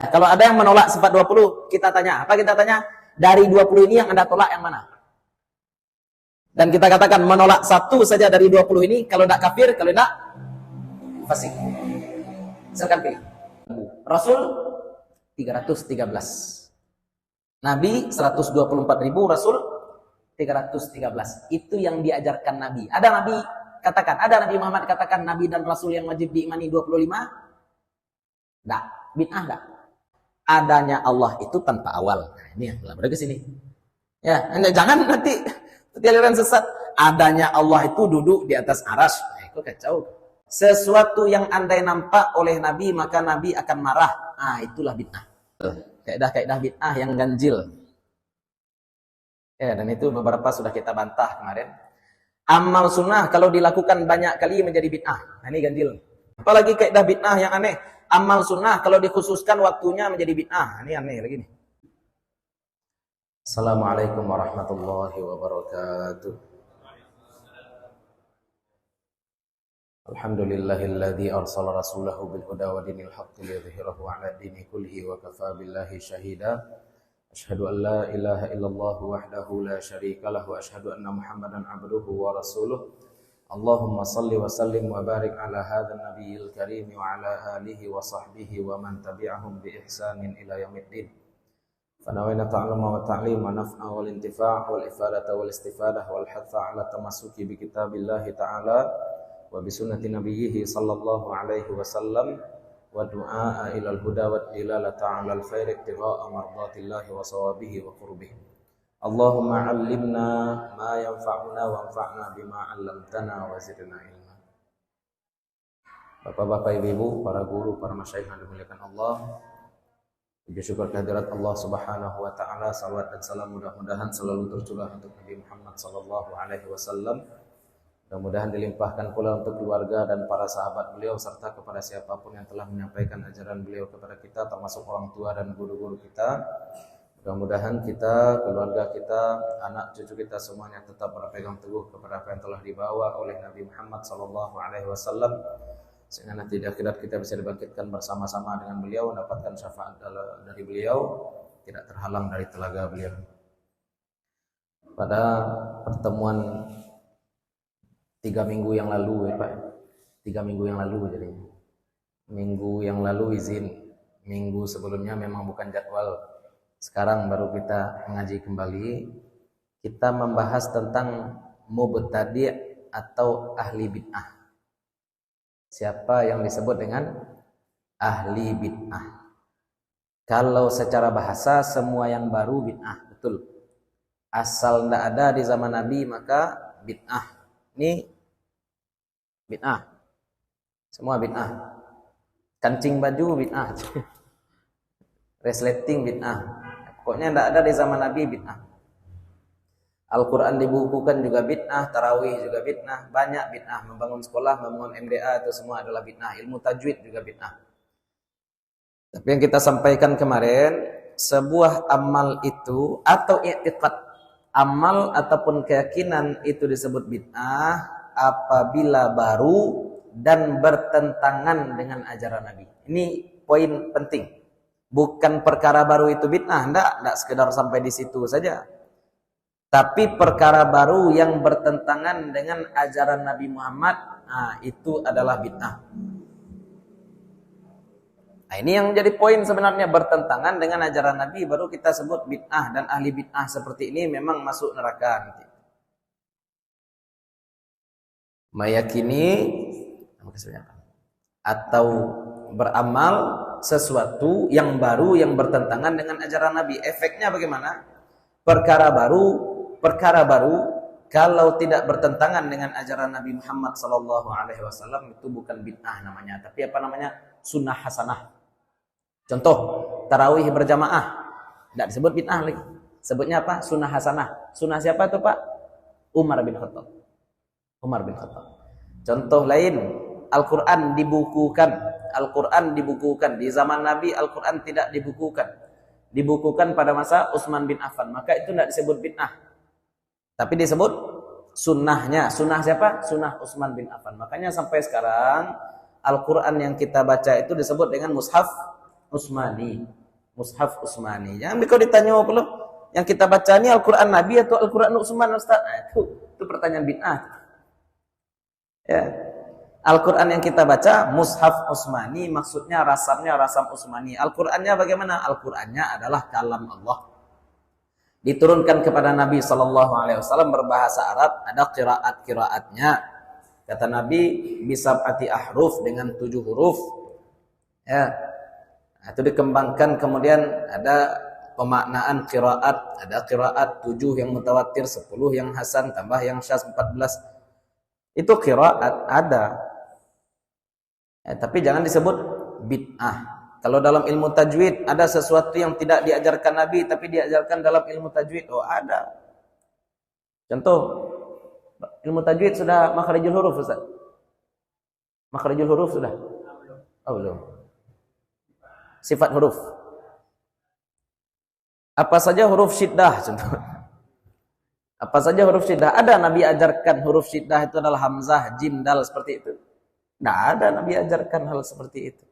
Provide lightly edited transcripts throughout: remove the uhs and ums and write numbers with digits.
Kalau ada yang menolak sifat 20, kita tanya. Apa kita tanya? Dari 20 ini yang Anda tolak yang mana? Dan kita katakan menolak satu saja dari 20 ini, kalau tidak kafir, kalau tidak fasik. Silakan pilih. Rasul 313. Nabi 124.000, Rasul 313. Itu yang diajarkan Nabi. Ada Nabi katakan, ada Nabi Muhammad katakan Nabi dan Rasul yang wajib diimani 25? Tidak, bid'ah tidak. Adanya Allah itu tanpa awal. Nah, ini yang berarti ke sini. Ya, jangan nanti aliran sesat. Adanya Allah itu duduk di atas aras. Nah, itu kacau. Sesuatu yang andai nampak oleh Nabi, maka Nabi akan marah. Ah, itulah bid'ah. Kaidah-kaidah bid'ah yang ganjil. Ya, dan itu beberapa sudah kita bantah kemarin. Amal sunnah kalau dilakukan banyak kali menjadi bid'ah. Nah, ini ganjil. Apalagi kaidah bid'ah yang aneh. Amal sunnah kalau dikhususkan waktunya menjadi bid'ah. Ini aneh lagi nih. Assalamualaikum warahmatullahi wabarakatuh. Alhamdulillahilladzi arsala rasulahu bil huda wa dinil haqqi liyudhhirahu 'ala ad-dini kullihi wa kafaa billahi shahida. Asyhadu an la ilaha illallah wahdahu la syarika lahu wa asyhadu anna Muhammadan 'abduhu wa rasuluh. Allahumma salli wa sallim wa barik ala hadzal nabiyil karim wa ala alihi wa sahbihi wa man tabi'ahum bi ihsanin ila yaumiddin. Fanawayna ta'alluma wa ta'lim wa naf'a wal intifa' wal ifadata wal istifadah wal hatha ala tamassuki bi kitabillahi ta'ala wa bi sunnati nabiyhi sallallahu alaihi wasallam wa du'a ila al-huda wa dilalata ala al-khair ibtigha'a mardatillahi wa sawabihi wa qurbihi. Allahumma 'allimna ma yanfa'una wanfa'na bima 'allamtana wa zidna ilma. Bapak-bapak, ibu-ibu, para guru, para masyayikh yang dimuliakan Allah, puji syukur kehadirat Allah Subhanahu wa taala, salawat dan salam mudah-mudahan selalu tercurah untuk Nabi Muhammad sallallahu alaihi wasallam. Mudah-mudahan dilimpahkan pula untuk keluarga dan para sahabat beliau serta kepada siapapun yang telah menyampaikan ajaran beliau kepada kita, termasuk orang tua dan guru-guru kita. Mudah-mudahan kita, keluarga kita, anak cucu kita semuanya tetap berpegang teguh kepada apa yang telah dibawa oleh Nabi Muhammad sallallahu alaihi wasallam, sehingga nanti di akhirat kita bisa dibangkitkan bersama-sama dengan beliau, mendapatkan syafaat dari beliau, tidak terhalang dari telaga beliau. Pada pertemuan 3 minggu yang lalu, Pak. 3 minggu yang lalu jadi. Minggu yang lalu izin. Minggu sebelumnya memang bukan jadwal. Sekarang baru kita mengaji kembali. Kita membahas tentang mubtadi' atau ahli bid'ah. Siapa yang disebut dengan ahli bid'ah? Kalau secara bahasa semua yang baru bid'ah, betul. Asal tidak ada di zaman Nabi maka bid'ah. Ini bid'ah. Semua bid'ah. Kancing baju bid'ah. Resleting bid'ah. Pokoknya tidak ada di zaman Nabi bid'ah. Al-Quran dibukukan juga bid'ah, tarawih juga bid'ah, banyak bid'ah. Membangun sekolah, membangun MDA itu semua adalah bid'ah. Ilmu tajwid juga bid'ah. Tapi yang kita sampaikan kemarin, sebuah amal itu atau i'tiqad, amal ataupun keyakinan itu disebut bid'ah apabila baru dan bertentangan dengan ajaran Nabi. Ini poin penting. Bukan perkara baru itu bid'ah, enggak sekedar sampai di situ saja. Tapi perkara baru yang bertentangan dengan ajaran Nabi Muhammad, nah itu adalah bid'ah. Nah, ini yang jadi poin sebenarnya, bertentangan dengan ajaran Nabi baru kita sebut bid'ah, dan ahli bid'ah seperti ini memang masuk neraka. Meyakini atau beramal sesuatu yang baru yang bertentangan dengan ajaran Nabi. Efeknya bagaimana? Perkara baru kalau tidak bertentangan dengan ajaran Nabi Muhammad sallallahu alaihi wasallam itu bukan bid'ah namanya, tapi apa namanya? Sunnah hasanah. Contoh, tarawih berjamaah tidak disebut bid'ah lagi. Sebutnya apa? Sunnah hasanah. Sunnah siapa itu, Pak? Umar bin Khattab. Contoh lain, Al-Quran dibukukan. Di zaman Nabi Al-Quran tidak dibukukan. Dibukukan pada masa Utsman bin Affan. Maka itu tidak disebut bid'ah. Tapi disebut sunnahnya. Sunnah siapa? Sunnah Utsman bin Affan. Makanya sampai sekarang Al-Quran yang kita baca itu disebut dengan mushaf Utsmani. Mushaf Utsmani. Jangan kau ditanya apa yang kita baca ini Al-Quran Nabi atau Al-Quran Utsman Ustaz? Itu pertanyaan bid'ah. Ya. Al-Quran yang kita baca Mushaf Utsmani, maksudnya rasamnya rasam Utsmani. Al-Qurannya bagaimana? Al-Qurannya adalah kalam Allah. Diturunkan kepada Nabi SAW berbahasa Arab, ada qiraat-qiraatnya. Kata Nabi bisab'ati ahruf, dengan 7 huruf. Ya. Itu dikembangkan, kemudian ada pemaknaan qiraat, ada qiraat 7 yang mutawatir, 10 yang hasan, tambah yang syadz 14. Itu qiraat ada. Tapi jangan disebut bid'ah. Kalau dalam ilmu tajwid ada sesuatu yang tidak diajarkan Nabi tapi diajarkan dalam ilmu tajwid, oh ada. Contoh, ilmu tajwid sudah makharijul huruf Ustaz? Makharijul huruf sudah? Oh, belum. Sifat huruf. Apa saja huruf syiddah contoh. Apa saja huruf syiddah? Ada Nabi ajarkan huruf syiddah itu adalah hamzah, jim, dal seperti itu? Tidak ada Nabi ajarkan hal seperti itu.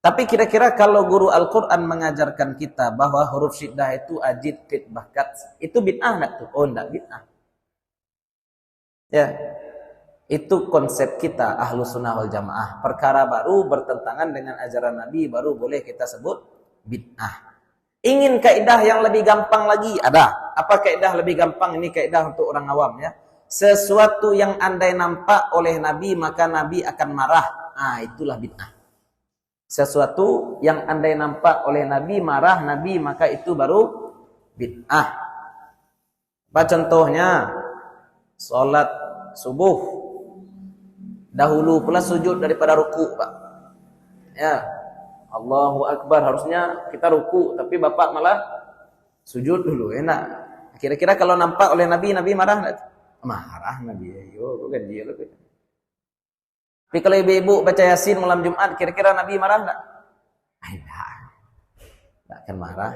Tapi kira-kira kalau guru Al-Quran mengajarkan kita bahwa huruf syiddah itu ajid, qid, bahkat, itu bid'ah enggak tuh? Oh, enggak bid'ah. Ya. Itu konsep kita Ahlus Sunnah wal Jamaah. Perkara baru bertentangan dengan ajaran Nabi baru boleh kita sebut bid'ah. Ingin kaidah yang lebih gampang lagi? Ada. Apa kaidah lebih gampang? Ini kaidah untuk orang awam ya. Sesuatu yang andai nampak oleh Nabi maka Nabi akan marah. Itulah bid'ah. Sesuatu yang andai nampak oleh Nabi marah Nabi maka itu baru bid'ah. Apa contohnya? Salat subuh dahulu pula sujud daripada ruku, Pak. Ya. Allahu Akbar, harusnya kita ruku tapi Bapak malah sujud dulu. Enak. Kira-kira kalau nampak oleh Nabi, Nabi marah enggak? Marah Nabi. Ayo, bukan dia lu. Tapi kalau ibu-ibu baca Yasin malam Jumat, kira-kira Nabi marah enggak? Enggak akan marah.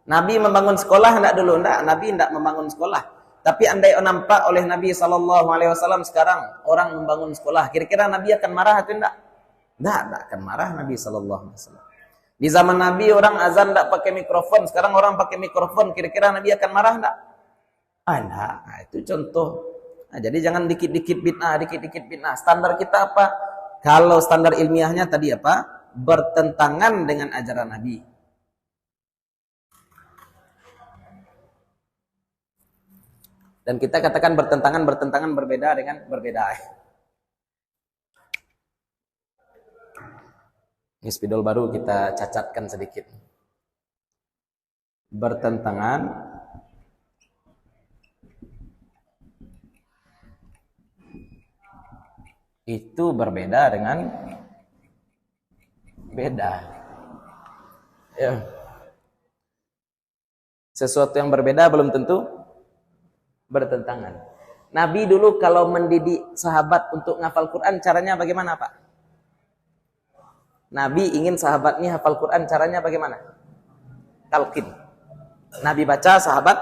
Nabi membangun sekolah enggak dulu? Enggak, Nabi enggak membangun sekolah. Tapi andai nampak oleh Nabi SAW sekarang orang membangun sekolah, kira-kira Nabi akan marah atau enggak? Enggak akan marah Nabi SAW. Di zaman Nabi orang azan enggak pakai mikrofon, sekarang orang pakai mikrofon, kira-kira Nabi akan marah enggak? Enggak. Itu contoh. Jadi jangan dikit-dikit bid'ah, dikit-dikit bid'ah. Standar kita apa? Kalau standar ilmiahnya tadi apa? Bertentangan dengan ajaran Nabi. Dan kita katakan bertentangan berbeda dengan berbeda. Ini spidol baru kita cacatkan sedikit. Bertentangan itu berbeda dengan beda. Ya. Sesuatu yang berbeda belum tentu bertentangan. Nabi dulu kalau mendidik sahabat untuk ngafal Quran, caranya bagaimana, Pak? Nabi ingin sahabatnya hafal Quran, caranya bagaimana? Talqin. Nabi baca, sahabat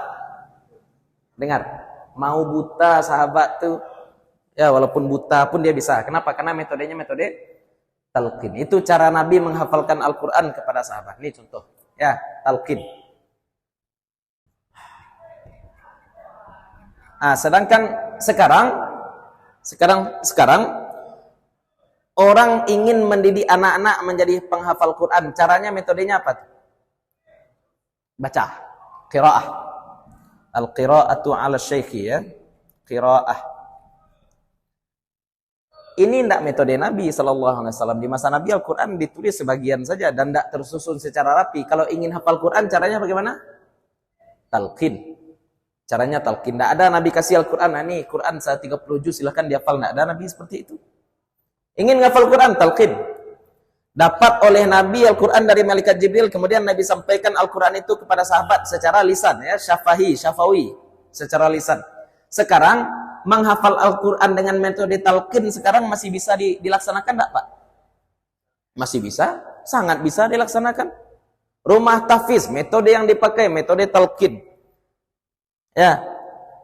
dengar. Mau buta sahabat tuh, ya walaupun buta pun dia bisa. Kenapa? Karena metodenya metode talqin. Itu cara Nabi menghafalkan Al-Quran kepada sahabat. Ini contoh. Ya, talqin. Sedangkan sekarang orang ingin mendidik anak-anak menjadi penghafal Quran. Caranya, metodenya apa? Baca. Qiraah. Al-qiraatu ala syaikhi, ya. Qiraah. Ini tidak metode Nabi SAW. Di masa Nabi Al-Quran ditulis sebagian saja dan tidak tersusun secara rapi. Kalau ingin hafal Quran, caranya bagaimana? Talqin. Caranya talqin. Tidak ada Nabi kasih Al-Quran. Ini Quran 30 juz, silahkan dihafal. Tidak ada Nabi seperti itu. Ingin ngafal Quran, talqin. Dapat oleh Nabi Al-Quran dari malaikat Jibril, kemudian Nabi sampaikan Al-Quran itu kepada sahabat secara lisan, ya, syafawi, secara lisan. Sekarang menghafal Al-Quran dengan metode talqin sekarang masih bisa dilaksanakan enggak, Pak? Masih bisa, sangat bisa dilaksanakan. Rumah tahfiz, metode yang dipakai metode talqin. Ya.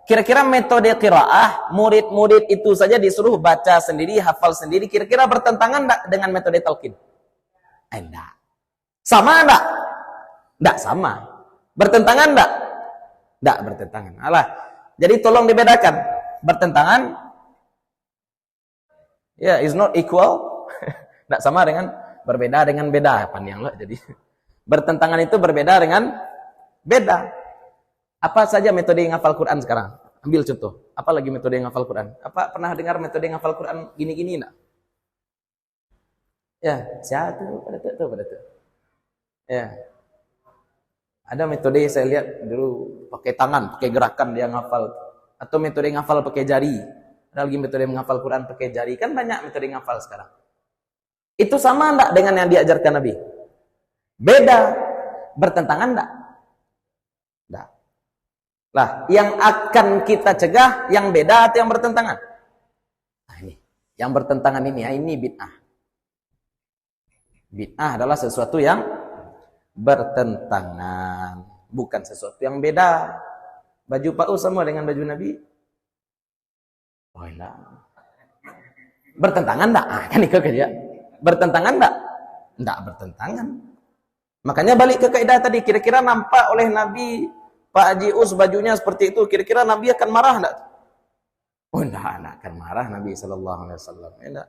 Kira-kira metode qiraah, murid-murid itu saja disuruh baca sendiri, hafal sendiri, kira-kira bertentangan enggak dengan metode talqin? Enggak. Sama enggak? Enggak sama. Bertentangan enggak? Enggak bertentangan. Alah. Jadi tolong dibedakan. Bertentangan ya is not equal. Enggak sama dengan berbeda dengan beda. Panjang lah jadi. Bertentangan itu berbeda dengan beda. Apa saja metode ngafal Quran sekarang? Ambil contoh. Apa lagi metode ngafal Quran? Apa pernah dengar metode ngafal Quran gini-gini enggak? Ya, satu pada tu. Ya. Ada metode saya lihat dulu pakai tangan, pakai gerakan dia ngafal. Atau metode ngafal pakai jari. Ada lagi metode menghafal Quran pakai jari. Kan banyak metode ngafal sekarang. Itu sama enggak dengan yang diajarkan Nabi? Beda. Bertentangan enggak? Enggak. Lah, yang akan kita cegah yang beda atau yang bertentangan? Nah, ini. Yang bertentangan ini bid'ah. Bid'ah adalah sesuatu yang bertentangan, bukan sesuatu yang beda. Baju Pak U sama dengan baju Nabi? Oh, enggak. Bertentangan enggak? Kan itu kerja. Bertentangan enggak? Enggak bertentangan. Makanya balik ke kaidah tadi, kira-kira nampak oleh Nabi Pak Haji Us bajunya seperti itu, kira-kira Nabi akan marah enggak? Oh, enggak akan marah Nabi sallallahu alaihi wasallam. Enggak.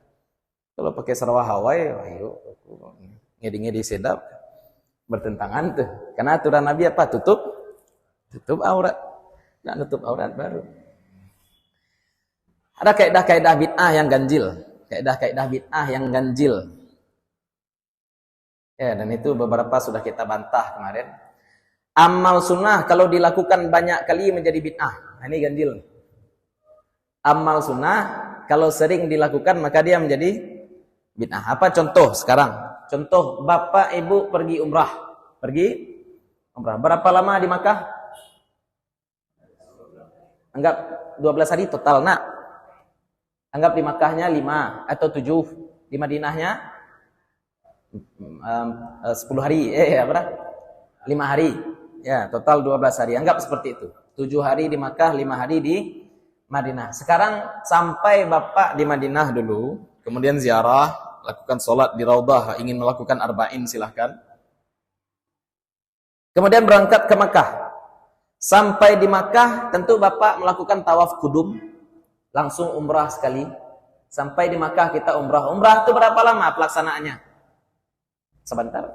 Kalau pakai sarwah Hawaii, ayo ngedi-ngedi sedap. Bertentangan tuh. Karena aturan Nabi apa? Tutup aurat. Nggak tutup aurat baru. Ada kaidah-kaidah bid'ah yang ganjil. Kaidah-kaidah bid'ah yang ganjil. Ya, dan itu beberapa sudah kita bantah kemarin. Amal sunnah kalau dilakukan banyak kali menjadi bid'ah. Nah, ini ganjil. Amal sunnah kalau sering dilakukan maka dia menjadi bid'ah. Apa contoh sekarang? Contoh, bapak ibu pergi umrah. Berapa lama di Makkah? Anggap 12 hari total, nak. Anggap di Makkahnya 5 atau 7. Di Madinahnya 10 hari. Berapa? 5 hari. Ya, total 12 hari. Anggap seperti itu. 7 hari di Makkah, 5 hari di Madinah. Sekarang sampai bapak di Madinah dulu, kemudian ziarah, lakukan sholat di Raudah, ingin melakukan arba'in silahkan. Kemudian berangkat ke Makkah. Sampai di Makkah, tentu bapak melakukan tawaf kudum, langsung umrah sekali. Sampai di Makkah kita umrah. Umrah itu berapa lama pelaksanaannya? Sebentar.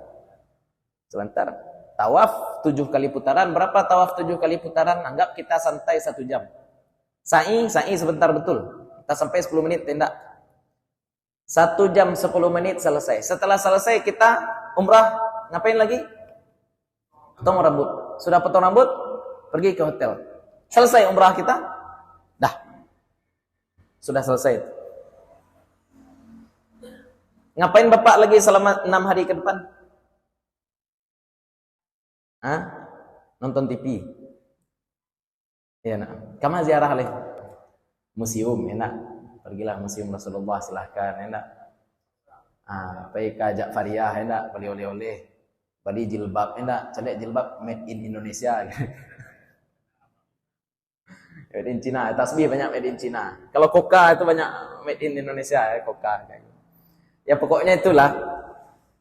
Tawaf 7 kali putaran. Berapa tawaf 7 kali putaran? Anggap kita santai 1 jam. Sa'i sebentar betul. Kita sampai 10 menit, tidak. 1 jam 10 menit selesai. Setelah selesai kita umrah, ngapain lagi? Potong rambut. Sudah potong rambut, pergi ke hotel. Selesai umrah kita? Dah. Sudah selesai. Ngapain bapak lagi selama 6 hari ke depan? Nonton TV. Ya, nak. Kamu ziarah leh. Museum, enak. Pergilah museum Rasulullah, silahkan, enak. Pergi ke Ja'fariyah, enak. Beli oleh-oleh. Beli jilbab, enak. Celek jilbab made in Indonesia. Made in China. Tasbih banyak made in China. Kalau Coca itu banyak made in Indonesia, Coca. Ya pokoknya itulah.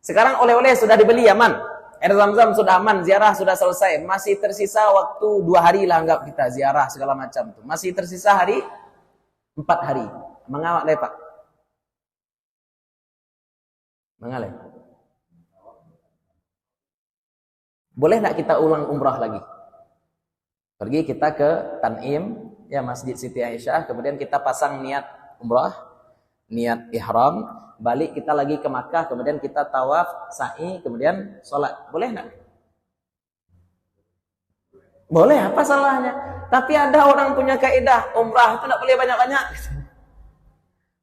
Sekarang oleh-oleh sudah dibeli, aman. Air Zam-Zam sudah aman, ziarah sudah selesai. Masih tersisa waktu 2 hari lah anggap kita ziarah segala macam tuh. Masih tersisa hari 4 hari. Mengawak deh Pak. Mengalih. Boleh tak kita ulang umrah lagi? Pergi kita ke Tan'im, ya Masjid Siti Aisyah, kemudian kita pasang niat umrah, niat ihram, balik kita lagi ke Makkah, kemudian kita tawaf, sa'i, kemudian sholat. Boleh tak? Boleh, apa salahnya? Tapi ada orang punya kaidah, umrah itu tak boleh banyak-banyak.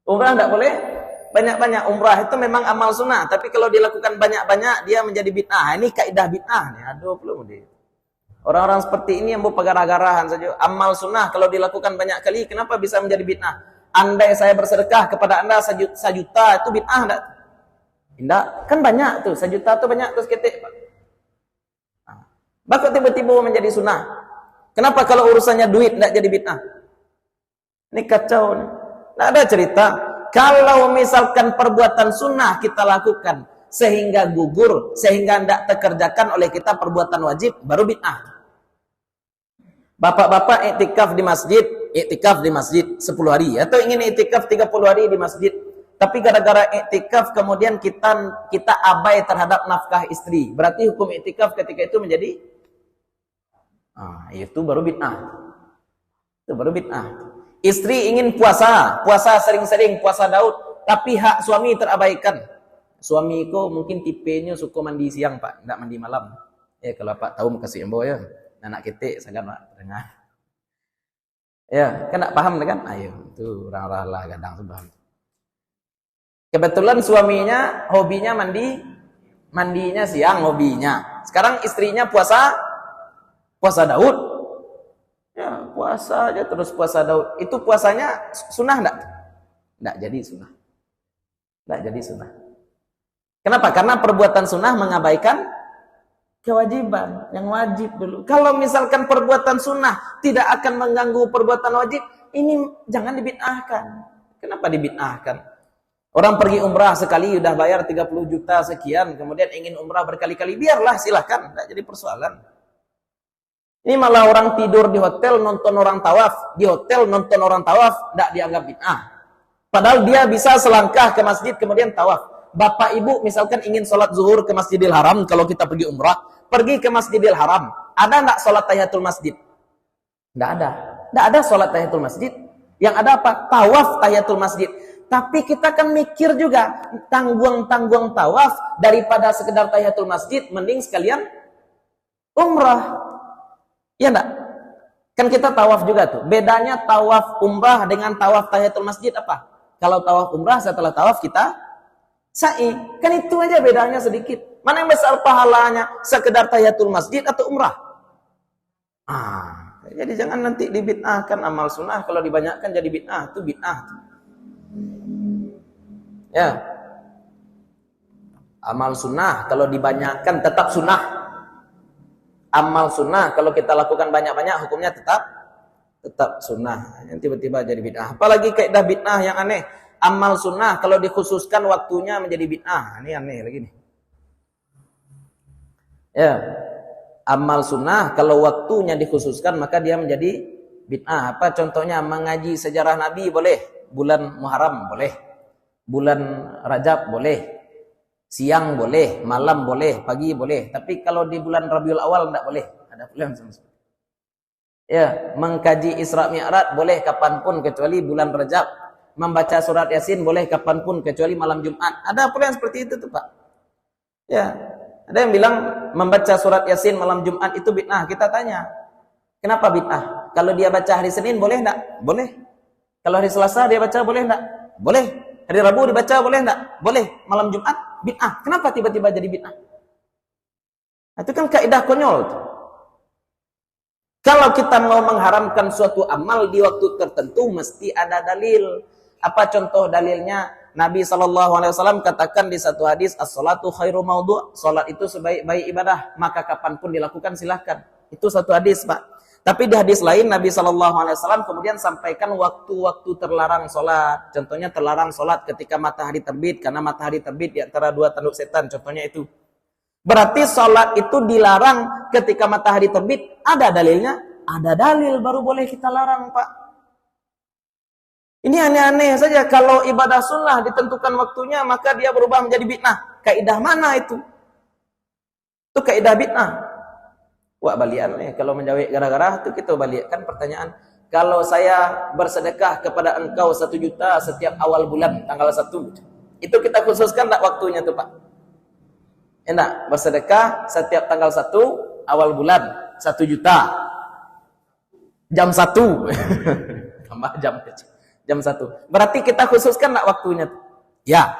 Umrah tak boleh banyak-banyak. Umrah itu memang amal sunnah, tapi kalau dilakukan banyak-banyak dia menjadi bid'ah. Ini kaidah bid'ah nih. Aduh, belum deh. Orang-orang seperti ini yang berpagar-agarahan saja. Amal sunnah kalau dilakukan banyak kali, kenapa bisa menjadi bid'ah? Andai saya bersedekah kepada anda 1 juta, itu bid'ah enggak? Tidak, kan banyak tuh. 1 juta tuh banyak terus ketik. Bakal tiba-tiba menjadi sunnah. Kenapa kalau urusannya duit enggak jadi bid'ah? Ini kacau nih. Nggak ada cerita. Kalau misalkan perbuatan sunnah kita lakukan sehingga gugur, sehingga tidak terkerjakan oleh kita perbuatan wajib, baru bid'ah. Bapak-bapak iktikaf di masjid 10 hari atau ingin iktikaf 30 hari di masjid, tapi gara-gara iktikaf kemudian kita abai terhadap nafkah istri. Berarti hukum iktikaf ketika itu menjadi itu baru bid'ah. Itu baru bid'ah. Istri ingin puasa sering-sering, puasa Daud, tapi hak suami terabaikan. Suamiku mungkin tipenya suka mandi siang, Pak, enggak mandi malam. Kalau Pak tahu kasih embo ya. Anak kita sangat dengar. Ya, kan enggak paham kan? Ayo, itu orang-orang lah kadang sudah. Kebetulan suaminya hobinya mandinya siang hobinya. Sekarang istrinya puasa Daud. Ya, puasa aja terus puasa Daud. Itu puasanya sunnah enggak? Enggak jadi sunnah. Enggak jadi sunnah. Kenapa? Karena perbuatan sunnah mengabaikan kewajiban yang wajib dulu. Kalau misalkan perbuatan sunnah tidak akan mengganggu perbuatan wajib, ini jangan dibid'ahkan. Kenapa dibid'ahkan? Orang pergi umrah sekali udah bayar 30 juta sekian, kemudian ingin umrah berkali-kali, biarlah silahkan, tidak jadi persoalan. Ini malah orang tidur di hotel nonton orang tawaf, tidak dianggap bid'ah. Padahal dia bisa selangkah ke masjid kemudian tawaf. Bapak ibu misalkan ingin sholat zuhur ke Masjidil Haram, kalau kita pergi umrah, pergi ke Masjidil Haram, ada enggak sholat tahiyatul masjid? Enggak ada. Enggak ada sholat tahiyatul masjid. Yang ada apa? Tawaf tahiyatul masjid. Tapi kita kan mikir juga, tanggung-tanggung tawaf daripada sekedar tahiyatul masjid, mending sekalian umrah. Iya enggak? Kan kita tawaf juga tuh. Bedanya tawaf umrah dengan tawaf tahiyatul masjid apa? Kalau tawaf umrah setelah tawaf kita sa'i, kan itu aja bedanya sedikit. Mana yang besar pahalanya, sekedar tahiyatul masjid atau umrah? Jadi jangan nanti dibid'ahkan amal sunnah, kalau dibanyakkan jadi bid'ah, itu bid'ah. Ya. Amal sunnah kalau dibanyakkan tetap sunnah. Amal sunnah kalau kita lakukan banyak-banyak hukumnya tetap sunnah. Yang tiba-tiba jadi bid'ah. Apalagi kaidah bid'ah yang aneh. Amal sunnah kalau dikhususkan waktunya menjadi bid'ah. Ini aneh lagi nih. Ya. Amal sunnah kalau waktunya dikhususkan maka dia menjadi bid'ah. Apa contohnya? Mengaji sejarah Nabi boleh, bulan Muharram boleh, bulan Rajab boleh, siang boleh, malam boleh, pagi boleh. Tapi kalau di bulan Rabiul Awal enggak boleh. Ada bulan sama sekali. Ya, mengkaji Isra Mi'raj boleh kapanpun kecuali bulan Rajab. Membaca surat Yasin boleh kapanpun kecuali malam Jumat. Ada pula yang seperti itu tuh, Pak. Ya, ada yang bilang membaca surat Yasin malam Jumat itu bid'ah. Kita tanya, kenapa bid'ah? Kalau dia baca hari Senin boleh enggak? Boleh. Kalau hari Selasa dia baca boleh enggak? Boleh. Hari Rabu dibaca boleh enggak? Boleh. Malam Jumat bid'ah. Kenapa tiba-tiba jadi bid'ah? Itu kan kaidah konyol tuh. Kalau kita mau mengharamkan suatu amal di waktu tertentu mesti ada dalil. Apa contoh dalilnya? Nabi SAW katakan di satu hadis, as-salatu khairu maudhu', salat itu sebaik-baik ibadah, maka kapanpun dilakukan silahkan. Itu satu hadis, Pak. Tapi di hadis lain Nabi SAW kemudian sampaikan waktu-waktu terlarang salat. Contohnya terlarang salat ketika matahari terbit, karena matahari terbit di antara dua tanduk setan, contohnya itu. Berarti salat itu dilarang ketika matahari terbit, ada dalilnya? Ada dalil baru boleh kita larang, Pak. Ini aneh-aneh saja. Kalau ibadah sunnah ditentukan waktunya, maka dia berubah menjadi bid'ah. Kaidah mana itu? Itu kaidah bid'ah. Wah, balian nih. Kalau menjawab gara-gara itu kita balikkan pertanyaan. Kalau saya bersedekah kepada engkau 1 juta setiap awal bulan tanggal 1, itu kita khususkan tak waktunya tuh, Pak? Enak, bersedekah setiap tanggal 1 awal bulan 1 juta. Jam 1. Tambah jam kecil. Jam 1. Berarti kita khususkan enggak waktunya? Ya.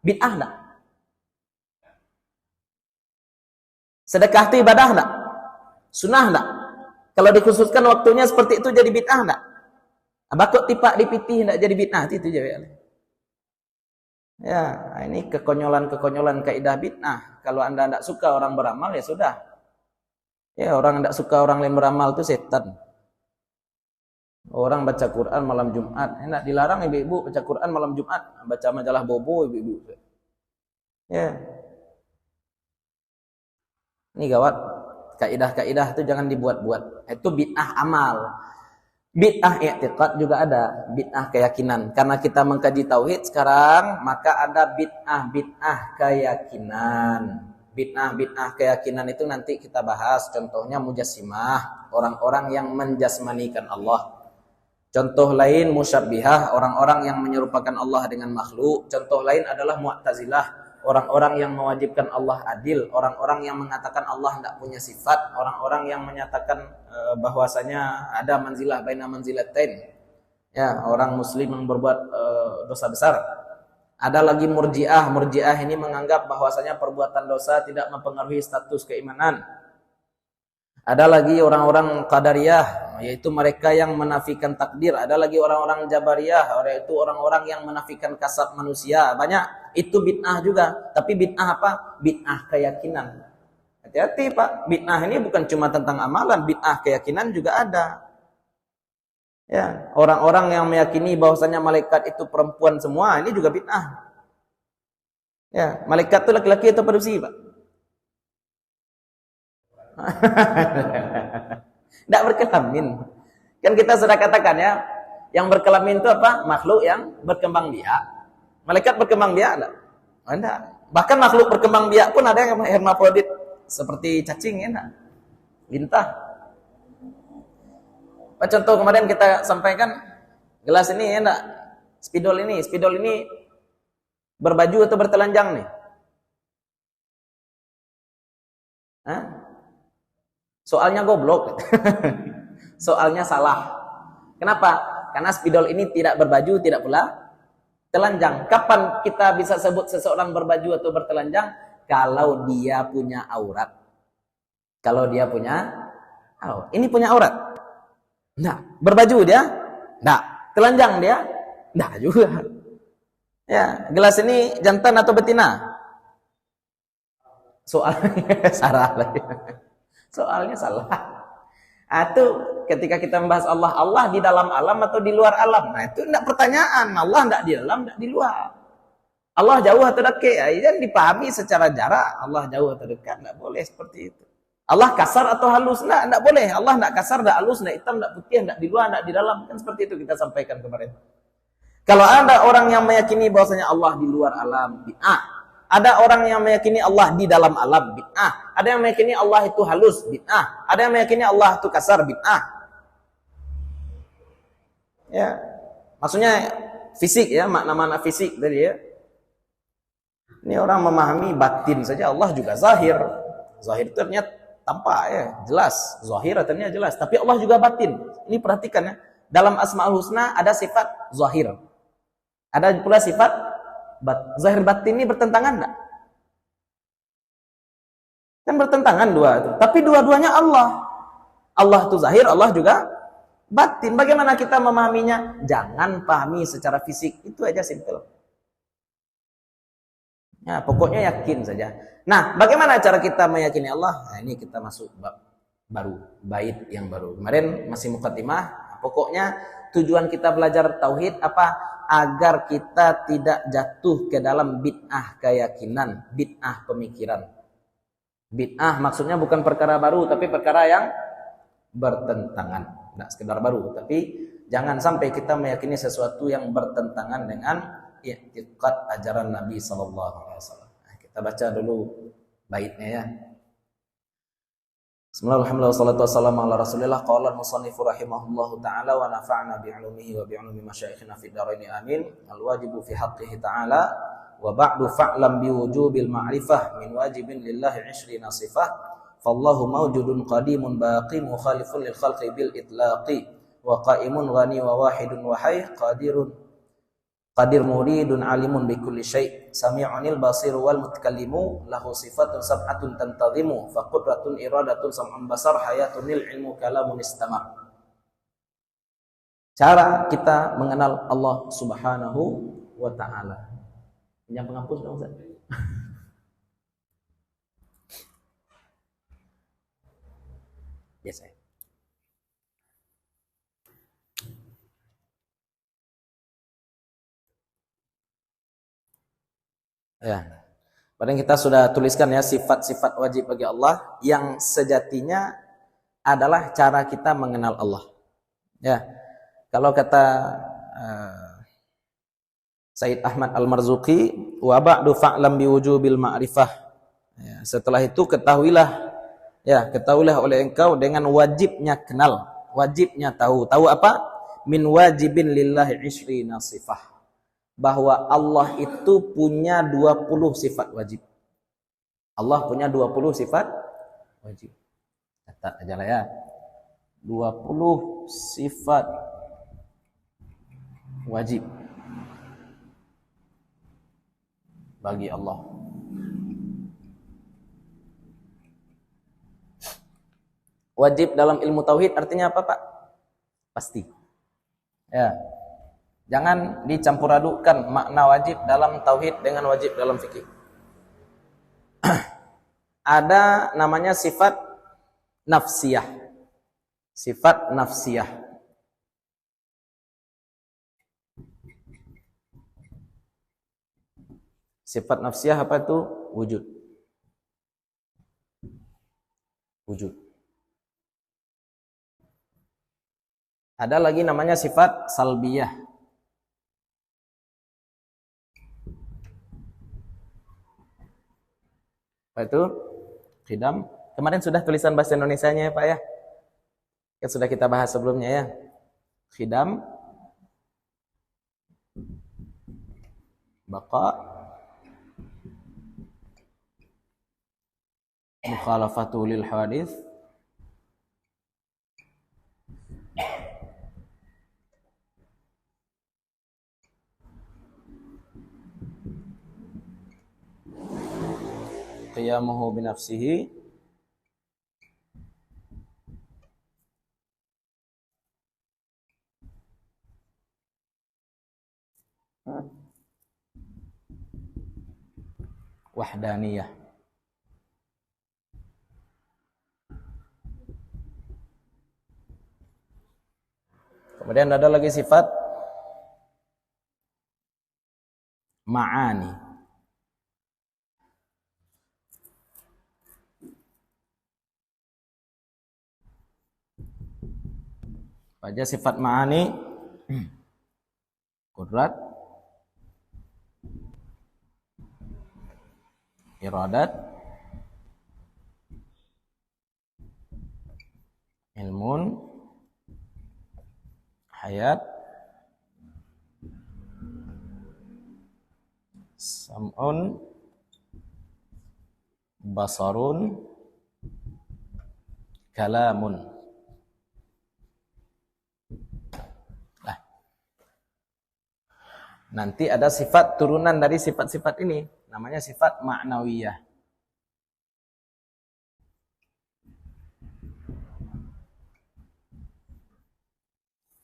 Bid'ah enggak? Sedekah itu ibadah enggak? Sunnah enggak? Kalau dikhususkan waktunya seperti itu jadi bid'ah enggak? Abakok tipak dipitih enggak jadi bid'ah itu jawab. Ya, ini kekonyolan-kekonyolan kaidah bid'ah. Kalau Anda enggak suka orang beramal ya sudah. Ya, orang enggak suka orang lain beramal itu setan. Orang baca Quran malam Jumat, enak dilarang ibu-ibu baca Quran malam Jumat, baca majalah Bobo ibu-ibu. Ya. Ini gawat. Kaidah-kaidah itu jangan dibuat-buat. Itu bid'ah amal. Bid'ah i'tiqad juga ada, bid'ah keyakinan. Karena kita mengkaji tauhid sekarang, maka ada bid'ah keyakinan. Bid'ah keyakinan itu nanti kita bahas. Contohnya mujassimah, orang-orang yang menjasmanikan Allah. Contoh lain musyabbihah, orang-orang yang menyerupakan Allah dengan makhluk. Contoh lain adalah mu'tazilah, orang-orang yang mewajibkan Allah adil, orang-orang yang mengatakan Allah tidak punya sifat, orang-orang yang menyatakan bahwasanya ada manzilah baina manzilatain. Ya, orang muslim yang berbuat dosa besar. Ada lagi murji'ah. Murji'ah ini menganggap bahwasanya perbuatan dosa tidak mempengaruhi status keimanan. Ada lagi orang-orang qadariyah, yaitu mereka yang menafikan takdir. Ada lagi orang-orang jabariyah, yaitu orang-orang yang menafikan kasab manusia. Banyak. Itu bid'ah juga. Tapi bid'ah apa? Bid'ah keyakinan. Hati-hati Pak. Bid'ah ini bukan cuma tentang amalan. Bid'ah keyakinan juga ada. Ya, orang-orang yang meyakini bahwasanya malaikat itu perempuan semua, ini juga bid'ah. Ya, malaikat itu laki-laki atau perempuan, Pak? Tidak berkelamin. Kan kita sudah katakan ya, yang berkelamin itu apa? Makhluk yang berkembang biak. Malaikat berkembang biak enggak? Enggak. Bahkan makhluk berkembang biak pun ada yang hermafrodit, seperti cacing ya enggak? Lintah. Contoh kemarin kita sampaikan gelas ini ya enggak? Spidol ini berbaju atau bertelanjang nih? Hah? Soalnya goblok. Soalnya salah. Kenapa? Karena spidol ini tidak berbaju, tidak pula telanjang. Kapan kita bisa sebut seseorang berbaju atau bertelanjang? Kalau dia punya aurat. Kalau dia punya aurat. Ini punya aurat? Enggak. Berbaju dia? Enggak. Telanjang dia? Enggak juga. Ya, gelas ini jantan atau betina? Soalnya salah lagi. Soalnya salah. Itu ketika kita membahas Allah, Allah di dalam alam atau di luar alam. Nah, itu enggak pertanyaan. Allah enggak di dalam, enggak di luar. Allah jauh atau dekat? Ya, jangan dipahami secara jarak. Allah jauh atau dekat, enggak boleh seperti itu. Allah kasar atau halus? Enggak boleh. Allah enggak kasar, enggak halus, enggak hitam, enggak putih, enggak di luar, enggak di dalam. Kan seperti itu kita sampaikan kemarin. Kalau ada orang yang meyakini bahwasanya Allah di luar alam, bid'ah. Ada orang yang meyakini Allah di dalam alam, bid'ah. Ada yang meyakini Allah itu halus, bid'ah. Ada yang meyakini Allah itu kasar, bid'ah. Ya, maksudnya fisik ya, makna-makna fisik tadi ya. Ini orang memahami batin saja, Allah juga zahir. Zahir itu ternyata tampak ya, jelas. Zahir artinya jelas, tapi Allah juga batin. Ini perhatikan ya. Dalam Asmaul Husna ada sifat zahir. Ada pula sifat zahir batin. Ini bertentangan enggak? Kan bertentangan dua itu. Tapi dua-duanya Allah. Allah itu zahir, Allah juga batin. Bagaimana kita memahaminya? Jangan pahami secara fisik. Itu aja simple. Ya, pokoknya yakin saja. Nah, bagaimana cara kita meyakini Allah? Nah, ini kita masuk bab baru, bait yang baru. Kemarin masih mukaddimah. Nah, pokoknya tujuan kita belajar tauhid apa? Agar kita tidak jatuh ke dalam bid'ah keyakinan, bid'ah pemikiran. Bid'ah maksudnya bukan perkara baru, tapi perkara yang bertentangan. Tidak sekedar baru, tapi jangan sampai kita meyakini sesuatu yang bertentangan dengan i'tiqad ajaran Nabi sallallahu alaihi wasallam. Nah, kita baca dulu baitnya ya. Bismillahirrahmanirrahim. Wassalatu wassalamu ala Rasulillah. Qala al-musannifu rahimahullahu ta'ala wa nafa'na bi'ulumihi wa bi'ulumi masyayikhina fid dharain amin. Al-wajibu fi haqqihi ta'ala wa ba'du fa'lam biwujubil ma'rifah min wajibin lillahi 'ishrina sifah. Fallahu mawjudun qadimun baqi mukhalifun lil khalqi bil itlaqi wa qa'imun ghani wa wahidun wa hayy qadir muridun alimun bikulli syai' sami'unil basiru wal mutakallimu lahu sifatun sab'atun tantazimu fa qudratun iradatun sam'un basar hayatunil ilmu kalamun istamar. Cara kita mengenal Allah Subhanahu wa taala. Yang penghapus dong, Ustaz. Yes, saya. Ya. Padahal kita sudah tuliskan ya sifat-sifat wajib bagi Allah yang sejatinya adalah cara kita mengenal Allah. Ya, kalau kata Said Ahmad Al-Marzuqi, wa ba'du fa'lam biwujubil ma'rifah. Ya, setelah itu ketahuilah oleh engkau dengan wajibnya kenal, wajibnya tahu. Tahu apa? Min wajibin lillahi 20 sifah. Bahwa Allah itu punya 20 sifat wajib. Allah punya 20 sifat wajib. Catat aja lah ya. 20 sifat wajib bagi Allah. Wajib dalam ilmu tauhid artinya apa, Pak? Pasti. Ya. Jangan dicampur adukkan makna wajib dalam tauhid dengan wajib dalam fikih. Ada namanya sifat nafsiyah. Sifat nafsiyah. Sifat nafsiyah apa itu? Wujud. Wujud. Ada lagi namanya sifat salbiyah. Apa itu? Khidam. Kemarin sudah tulisan bahasa Indonesianya ya Pak ya? Kan sudah kita bahas sebelumnya ya. Khidam, baqa, mukhalafatu lil hawadith, qiyamuhu binafsihi, wahdaniyah. Kemudian ada lagi sifat ma'ani. Pada sifat ma'ani, qudrat, iradat, ilmun, hayat, sam'un, basarun, kalamun. Nanti ada sifat turunan dari sifat-sifat ini, namanya sifat ma'nawiyah.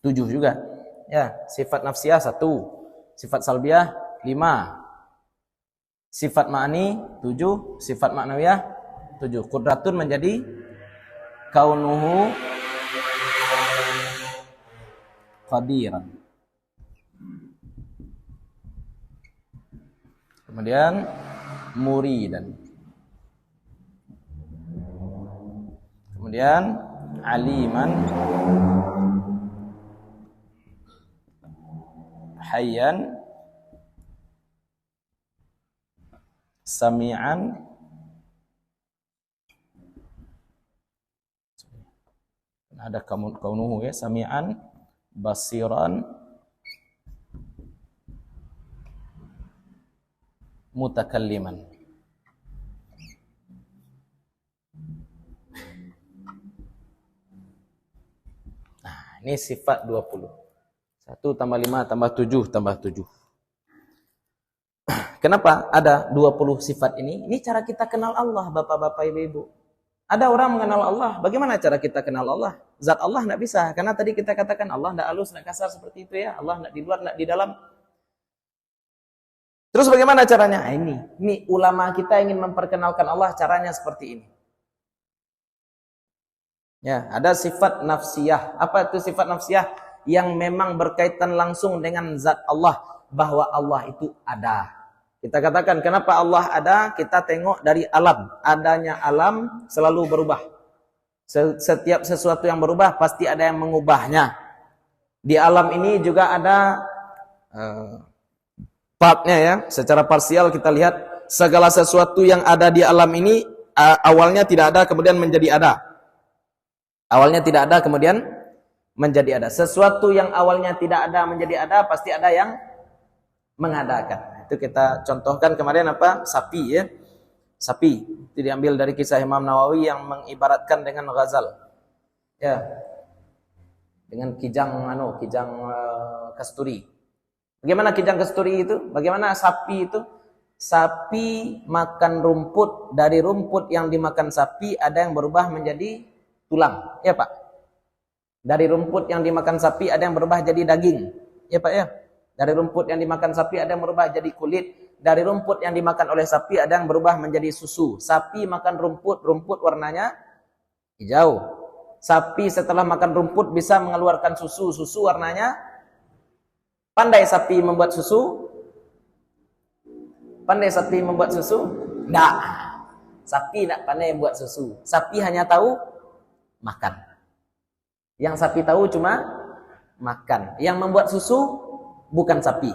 Tujuh juga. Ya, sifat nafsiyah 1, sifat salbiyah 5, sifat ma'ani 7, sifat ma'nawiyah 7. Qudratun menjadi kaunuhu qadiran. Kemudian muridan. Kemudian aliman, hayyan, sami'an, ada kaunuhu ya, sami'an, basiran, mutakalliman. Nah, ini sifat 20. 1 tambah 5 tambah 7 tambah 7. Kenapa ada 20 sifat ini? Ini cara kita kenal Allah, Bapak-bapak, Ibu-ibu. Ada orang mengenal Allah, bagaimana cara kita kenal Allah? Zat Allah enggak bisa, karena tadi kita katakan Allah enggak halus, enggak kasar seperti itu ya. Allah enggak di luar, enggak di dalam. Terus bagaimana caranya? Ini ulama kita ingin memperkenalkan Allah, caranya seperti ini. Ya, ada sifat nafsiyah. Apa itu sifat nafsiyah? Yang memang berkaitan langsung dengan zat Allah, bahwa Allah itu ada. Kita katakan kenapa Allah ada, kita tengok dari alam. Adanya alam selalu berubah. Setiap sesuatu yang berubah pasti ada yang mengubahnya. Di alam ini juga ada partnya ya. Secara parsial kita lihat segala sesuatu yang ada di alam ini awalnya tidak ada kemudian menjadi ada. Awalnya tidak ada kemudian menjadi ada. Sesuatu yang awalnya tidak ada menjadi ada pasti ada yang mengadakan. Itu kita contohkan kemarin apa? Sapi ya. Sapi itu diambil dari kisah Imam Nawawi yang mengibaratkan dengan ghazal. Ya. Dengan kijang kasturi. Bagaimana kijang kasturi itu? Bagaimana sapi itu? Sapi makan rumput, dari rumput yang dimakan sapi ada yang berubah menjadi tulang. Ya, Pak. Dari rumput yang dimakan sapi ada yang berubah jadi daging. Ya, Pak ya. Dari rumput yang dimakan sapi ada yang berubah jadi kulit. Dari rumput yang dimakan oleh sapi ada yang berubah menjadi susu. Sapi makan rumput, rumput warnanya hijau. Sapi setelah makan rumput bisa mengeluarkan susu, susu warnanya. Pandai sapi membuat susu? Pandai sapi membuat susu? Tidak. Sapi tidak pandai membuat susu. Sapi hanya tahu makan. Yang sapi tahu cuma makan. Yang membuat susu bukan sapi.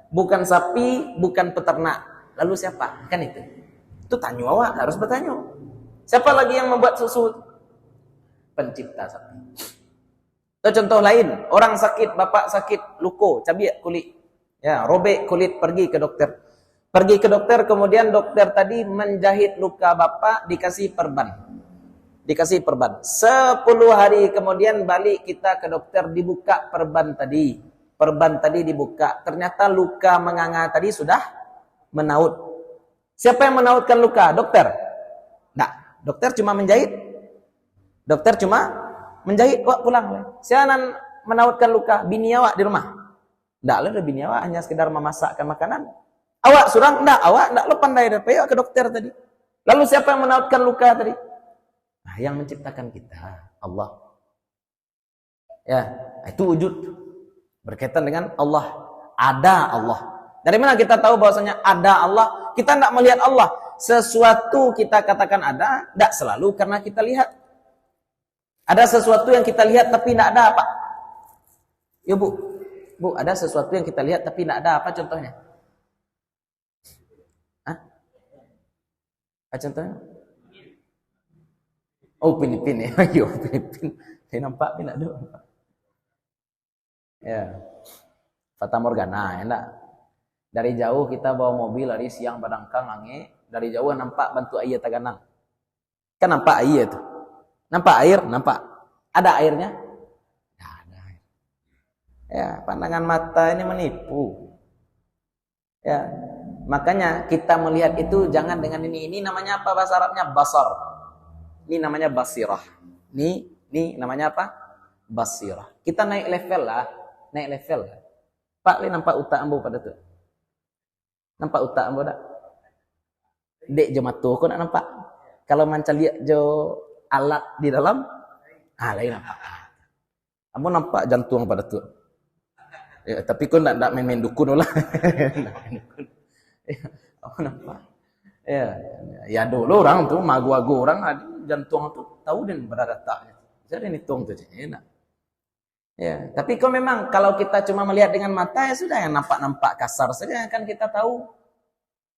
Bukan sapi, bukan peternak. Lalu siapa? Kan itu. Itu tanya awak, harus bertanya. Siapa lagi yang membuat susu? Pencipta sapi. Atau contoh lain, orang sakit, bapak sakit, luko, cabiak kulit. Ya, robek kulit, pergi ke dokter. Pergi ke dokter, kemudian dokter tadi menjahit luka bapak, dikasih perban. Dikasih perban. 10 hari kemudian balik kita ke dokter, dibuka perban tadi. Perban tadi dibuka. Ternyata luka menganga tadi sudah menaut. Siapa yang menautkan luka? Dokter? Nah, dokter cuma menjahit. Dokter cuma menjahit. Wah, pulang. Siapa menautkan luka? Bini awak di rumah? Tidak lah, bini awak hanya sekedar memasakkan makanan. Awak surang? Tidak, awak tidak lo pandai. Pergi ke dokter tadi. Lalu siapa yang menautkan luka tadi? Nah, yang menciptakan kita, Allah. Ya, itu wujud. Berkaitan dengan Allah. Ada Allah. Dari mana kita tahu bahwasanya ada Allah? Kita tidak melihat Allah. Sesuatu kita katakan ada, tidak selalu karena kita lihat. Ada sesuatu yang kita lihat tapi tidak ada apa? Ya Bu. Bu, ada sesuatu yang kita lihat tapi tidak ada apa contohnya? Hah? Apa contohnya? Oh, Filipin ya. Yo, Filipin. Saya nampak tidak ada. Ya, Fata Morgana, ya enggak? Dari jauh kita bawa mobil lari siang badangkang angin, dari jauh nampak bantu air taganang. Kan nampak air itu. Nampak air, nampak. Ada airnya? Tidak ada air. Ya, pandangan mata ini menipu. Ya, makanya kita melihat itu jangan dengan ini. Ini namanya apa bahasa Arabnya? Basar. Ini namanya basirah. Ini namanya apa? Basirah. Kita naik level lah. Naik level lah. Pak, li nampak utak ambo pada tu. Nampak utak ambo tak? Dek jo matu kau nak nampak. Kalau manca lihat jo alat di dalam, lain nampak. Ambo nampak jantung pada tu. Ya, tapi kau nak main-main dukun lah. Ambo nampak. Ya dulu orang tu magu-agu orang jantung tu tahu dan berada taknya. Jadi ni tong tu je enak. Ya, tapi kalau memang kalau kita cuma melihat dengan mata ya sudah yang nampak-nampak kasar saja akan kita tahu.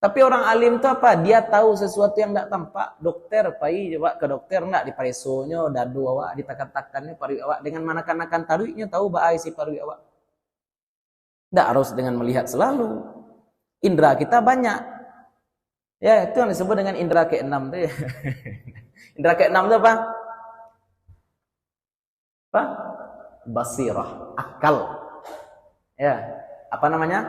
Tapi orang alim itu apa? Dia tahu sesuatu yang tidak tampak. Dokter, pai coba ke dokter enggak diparisonyo, dadu awak, ditakan-takannya paru awak dengan manakan-nakan taruiknya tahu baai si paru awak. Tidak harus dengan melihat selalu. Indra kita banyak. Ya, itu yang disebut dengan indra ke-6 tu ya. Indra ke-6 itu apa? Apa? Basirah, akal. Ya, apa namanya?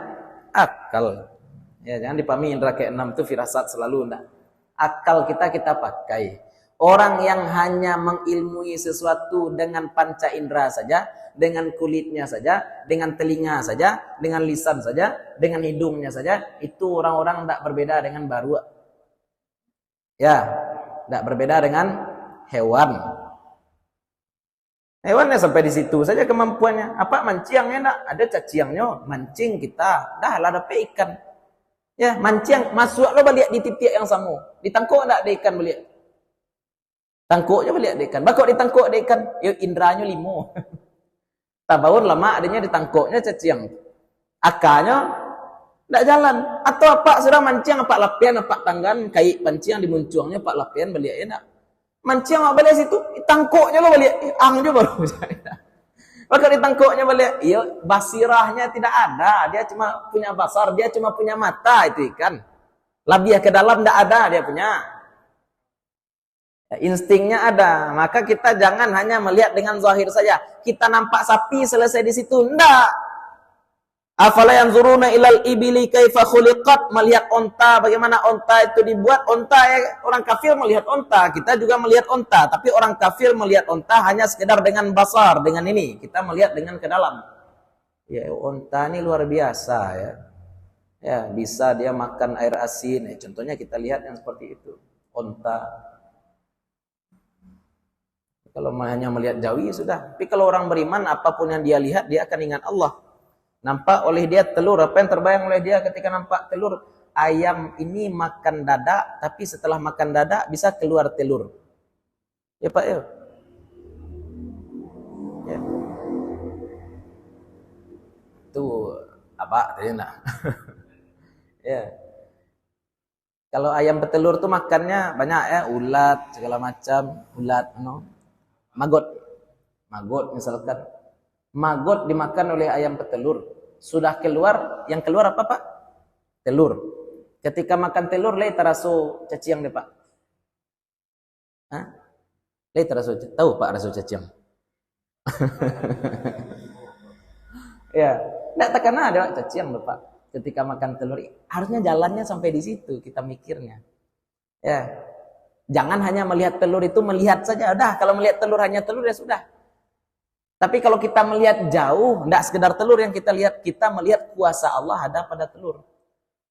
Akal. Ya, jangan dipahami indra ke-6 itu firasat selalu enggak. Akal kita pakai. Orang yang hanya mengilmui sesuatu dengan panca indera saja, dengan kulitnya saja, dengan telinga saja, dengan lisan saja, dengan hidungnya saja, itu orang-orang tidak berbeda dengan baru. Ya, tidak berbeda dengan hewan. Hewannya sampai di situ saja kemampuannya. Apa mancingnya enggak? Ada caciangnya, mancing kita. Dah lah dapat ikan. Ya, mancing masuk lo balik di titik yang sama. Ditangkuk enggak ada ikan balik. Tangkuknya balik ada ikan. Bakok ditangkuk ada ikan, yo indranya 5. Tabaun lama adanya ditangkuknya ceciang. Akanya enggak jalan. Atau apa sudah mancing apa lapian apa tanggan kai pancing dimuncuangnya apa lapian balik enak. Mancing apa balik situ, tangkuknya lo balik ang juga baru. Maka ditangkuknya balik, iya basirahnya tidak ada, dia cuma punya basar, dia cuma punya mata itu ikan. Labiah ke dalam tidak ada dia punya. Ya, instingnya ada, maka kita jangan hanya melihat dengan zahir saja. Kita nampak sapi selesai di situ, enggak. Afala yanzuruna ilal ibili kaifa khuliqat, melihat onta, bagaimana onta itu dibuat. Onta ya, orang kafir melihat onta, kita juga melihat onta, tapi orang kafir melihat onta hanya sekedar dengan basar, dengan ini. Kita melihat dengan ke dalam. Ya, onta ini luar biasa ya. Ya, bisa dia makan air asin. Ya, contohnya kita lihat yang seperti itu. Onta. Kalau hanya melihat jauh sudah. Tapi kalau orang beriman, apapun yang dia lihat, dia akan ingat Allah. Nampak oleh dia telur, apa yang terbayang oleh dia ketika nampak telur? Ayam ini makan dada, tapi setelah makan dada bisa keluar telur. Ya Pak ya? Ya. Itu apa tadi enggak? Ya. Kalau ayam petelur tuh makannya banyak ya, ulat segala macam, ulat maggot. Maggot misalkan. Maggot dimakan oleh ayam petelur. Sudah keluar, yang keluar apa Pak? Telur. Ketika makan telur, lei taraso caciang deh Pak. Hah? Lei taraso, tahu Pak raso caciang? Ya, enggak takkan ada caciang deh Pak. Ketika makan telur, harusnya jalannya sampai di situ kita mikirnya. Ya. Jangan hanya melihat telur itu melihat saja. Udah, kalau melihat telur hanya telur ya sudah. Tapi kalau kita melihat jauh, tidak sekedar telur yang kita lihat, kita melihat kuasa Allah ada pada telur.